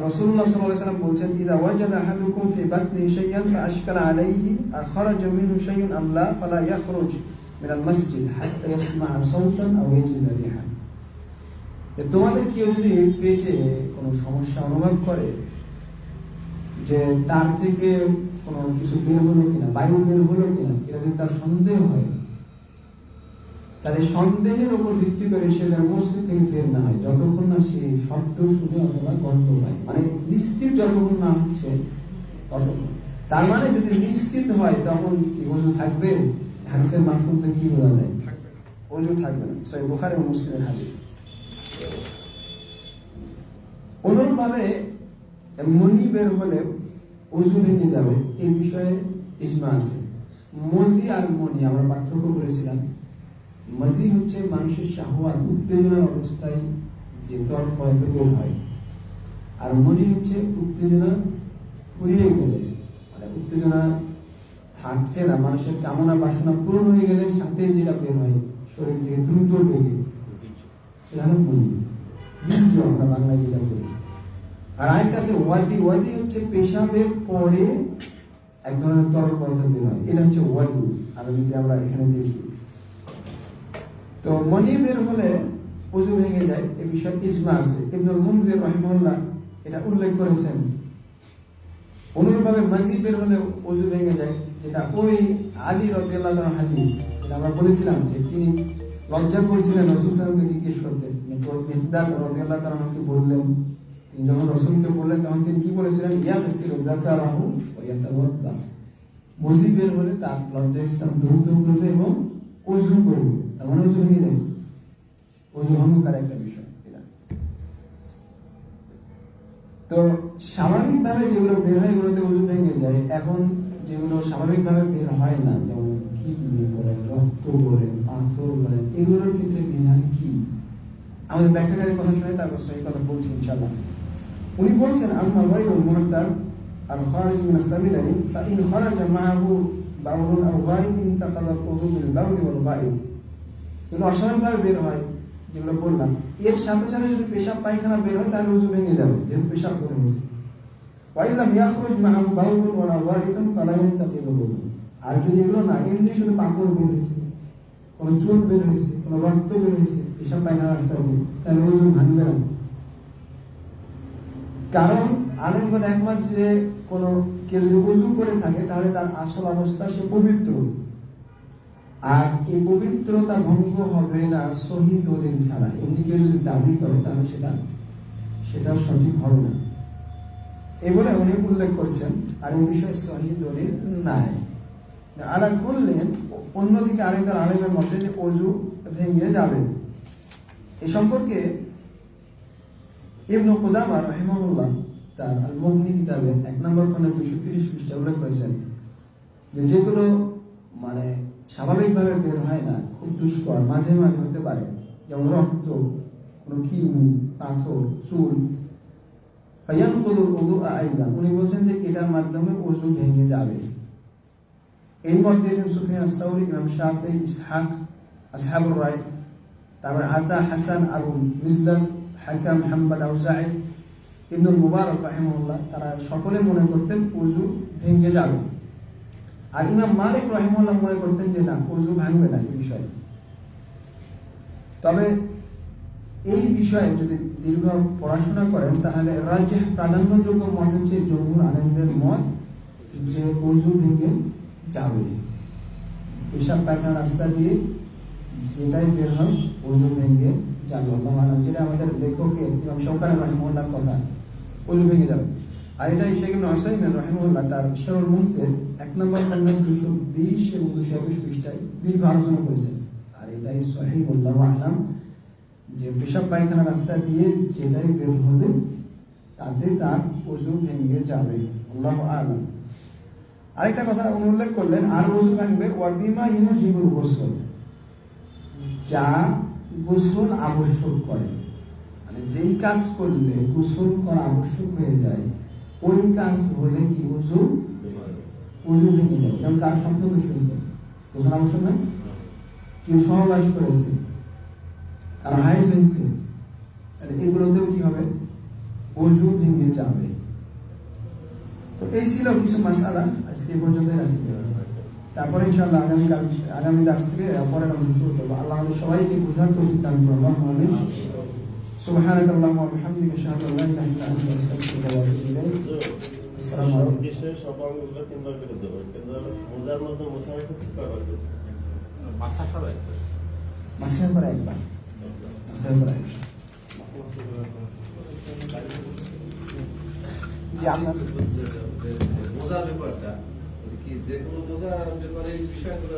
রাসূলুল্লাহ সাল্লাল্লাহু আলাইহি ওয়াসাল্লাম বলেছেন ইযা ওয়াজাদা আহাদুকুম ফি বাতনি শাইয়ান ফাআশকালা আলাইহি আখরাজা মিনহু শাইউন আম লা ফালা ইয়াখরুজ মিনাল মাসজিদ হাত্তা ইয়াসমা'a সাওতান আও ইয়াজিদা রিহান। তোমাদের কেউ যদি পেটে কোনো সমস্যা অনুভব করে যে তার থেকে কোনো কিছু বের হলো কিনা, বায়ু বের হলো কিনা, এটা যদি তার সন্দেহ হয়, তাহলে সন্দেহের উপর ভিত্তি করে সে মসজিদ থেকে বের না হয় যতক্ষণ না সে শব্দ শুনে অথবা গন্ধ পায়, মানে নিশ্চিত যতক্ষণ না হচ্ছে ততক্ষণ। তার মানে যদি নিশ্চিত হয় তখন কি ওযু থাকবে? হাদিসের মাফহুম থেকে কি বোঝা যায়? ওযু থাকবে না। সহিহ বুখারী ও মুসলিমের হাদিস। অনুরূপভাবে মনি বের হলে ওযু ভেঙে যাবে এই বিষয়ে ইজমা আছে। মজি আর মনি আমরা পার্থক্য করেছিলাম। মজি হচ্ছে মানুষের শাহওয়াত উত্তেজনার অবস্থায় যে তরল পদার্থ বের হয়, আর মনি হচ্ছে উত্তেজনা ফুরিয়ে গেলে, মানে উত্তেজনা থাকছে না, মানুষের কামনা বাসনা পূরণ হয়ে গেলে সাথে যেটা বের হয় শরীর থেকে দ্রুত বেগে, সেটা হলো মনি, বীর্য আমরা বাংলায় যেটা বলি। আর আরেকটা আছে ওয়াদি। ওয়াদি হচ্ছে পেশাবের পরে এক ধরনের তরল পদার্থ বের হয়, এটা হচ্ছে ওয়াদি, আরবিতে আমরা এখানে দেখি। তো মনি বের হলে ওযু ভেঙে যায় এই বিষয়ে ইজমা আছে। ইবনুল মুনজির রাহিমাহুল্লাহ এটা উল্লেখ করেছেন। অনুরূপভাবে মাজি বের হলে ওযু ভেঙে যায়, যেটা ওই আলী রাদিয়াল্লাহু তাআলার হাদিস, যেটা আমরা বলেছিলাম যে তিনি লজ্জা করছিলেন রাসূল সাল্লাল্লাহু আলাইহি ওয়াসাল্লামকে জিজ্ঞেস করতে। মিহদাদ রাদিয়াল্লাহু তাআলাকে বললেন, তিনি যখন রাসূলকে বললেন তখন তিনি কি বলেছিলেন, ইয়া মিসিরু যাকারাহু ওয়া ইয়াতাওয়াদ্দা। মজি বের হলে তার লজ্জা স্থান দূর করবে এবং ওযু করবে, তার মানে ওযু ভেঙে যায়। ওযু ভঙ্গকার একটা বিষয় এটা। তো স্বাভাবিকভাবে যেগুলো বের হয় এগুলোতে ওযু ভেঙে যায়। এখন যেগুলো স্বাভাবিকভাবে বের হয় না, যেমন কিডনি বলেন, রক্ত বলেন, পাথর বলেন, এগুলোর ক্ষেত্রে বিধান কি? আমাদের ব্যাখ্যাকারের কথা শুনে তারপর সেই কথা বলছি ইনশাআল্লাহ। উনি বলছেন, আম্মা গায়রুল মু'তার আল খারিজ মিনাস সাবিলাইন ফাইন খারাজা মাআহু বাউলুন আও গায়ব ইনতাকাদা উযু বিল বাউল ওয়াল গায়ব। যেগুলো অস্বাভাবিকভাবে বের হয়, যেগুলো বললাম, এর সাথে সাথে যদি পেশাব পায়খানা বের হয় তাহলে ওযু ভেঙে যাবে, যেহেতু পেশাব করে গেছে। ওয়াইলাম ইয়াখরুজ মাআহু বাউলুন ওয়ালা গায়বুন ফালা ইয়ানতাকিদু উযু। আর যদি এগুলো না, এমনি শুধু পাথর বের হয়েছে, কোনো চুল বের হয়েছে, কোনো রক্ত বের হয়েছে পেশাব পায়খানা রাস্তায় দিয়ে, তাহলে ওযু ভাঙবে না। কারণ আলেমগণ একমত যে কোনো কেউ যদি ওযু করে থাকে তাহলে তার আসল অবস্থা সে পবিত্র, আর এই পবিত্রতা ভঙ্গ হবে না সহিহ দলিল ছাড়া। এমনি কেউ যদি দাবি করে তাহলে সেটা সঠিক হবে না, এই বলে উনি উল্লেখ করছেন। আর এই বিষয়ে সহিহ দলিল নাই। আলা করলেন অন্যদিকে আরেকদল আলেমের মধ্যে যে ওযু ভেঙে যাবে, এ সম্পর্কে ইবনে কুদামা রাহিমাহুল্লাহ তার আল মুগনি কিতাবে 1 নম্বর খণ্ডে 230 পৃষ্ঠায় উল্লেখ করেছেন যে যেগুলো মানে স্বাভাবিকভাবে বের হয় না, খুব দুষ্কর, মাঝে মাঝে হতে পারে, যেমন রক্ত, কোনো কিডনি, পাথর, চুল, ফায়ানকুলুল উযু আইদা। উনি বলছেন যে এটার মাধ্যমে ওযু ভেঙে যাবে। এই মত দিয়েছেন সুফিয়ান আস-সাউরি, ইমাম শাফিঈ, ইসহাক, আসহাবুর রায়, তারপর আতা, হাসান, আবু মিসদাদ, হাকাম, হাম্মাদ, আউজাঈ, ইবনুল মুবারক রাহিমাহুল্লাহ, তারা সকলে মনে করতেন ওযু ভেঙে যাবে। আর ইমাম মালিক রাহিমাহুল্লাহ মনে করতেন যে না, ওযু ভাঙবে না এই বিষয়ে। তবে এই বিষয়ে যদি দীর্ঘ পড়াশোনা করেন তাহলে রাজিহ প্রাধান্যযোগ্য মত হচ্ছে জমহুর আলেমদের মত যে ওযু ভেঙে যাবে। পেশাব পায়খানা রাস্তা দিয়ে যেটাই বের হয় ওযু ভেঙে যাবে, যেটা আমাদের লেখকের ইমাম শওকানি রাহিমাহুল্লাহর কথা, ওযু ভেঙে যাবে। আর এটাই শেখ ইবনে উসাইমিন রাহিমাহুল্লাহ তার শারহুল মুমতির 1 নম্বর খণ্ডে 220 এবং 221 পৃষ্ঠায় দীর্ঘ আলোচনা করেছেন। আর এটাই সহিহ আল্লাহু আ'লাম যে পেশাব পায়খানা রাস্তা দিয়ে যেটাই বের হবে তাতে তার ওযু ভেঙে যাবে, আল্লাহু আ'লাম। আরেকটা কথা উনি উল্লেখ করলেন, আর ওযু ভাঙবে ওয়া বিমা ইউজিবুল গোসল, যা গোসল আবশ্যক করে, মানে যেই কাজ করলে গোসল করা আবশ্যক হয়ে যায় ওই কাজ হলে কি ওযু ভেঙে যাবে। যেমন কার স্বপ্ন দোষ হয়েছে, গোসল আবশ্যক না? কেউ সহবাস করেছে, কার হাইজ হয়েছে, তাহলে এগুলোতেও কি হবে, ওযু ভেঙে যাবে। তো এই ছিল কিছু মাসআলা, আজকে পর্যন্তই রাখি। তারপরে ইনশাআল্লাহ আগামী দার্স থেকে পরের অংশ শুরু করব। আল্লাহ আমাদের সবাইকে বোঝার তৌফিক দান করুন, আমিন। সুবহানাকাল্লাহুম্মা ওয়া বিহামদিকা আশহাদু আল্লা ইলাহা ইল্লা আনতা আস্তাগফিরুকা ওয়া আতুবু ইলাইক। আসসালামু আলাইকুম। বিষয়ে সকালগুলো তিনবার করে দেবো, কিন্তু মোজার মধ্যে মোছার ক্ষেত্রে কয়বার দেবো? মাথা সব একবার। মাসের পর একবার, মাসের পর একবার। জি, আপনার বোঝার ব্যাপারটা কি, যে কোনো বোঝার ব্যাপারে এই বিষয়গুলো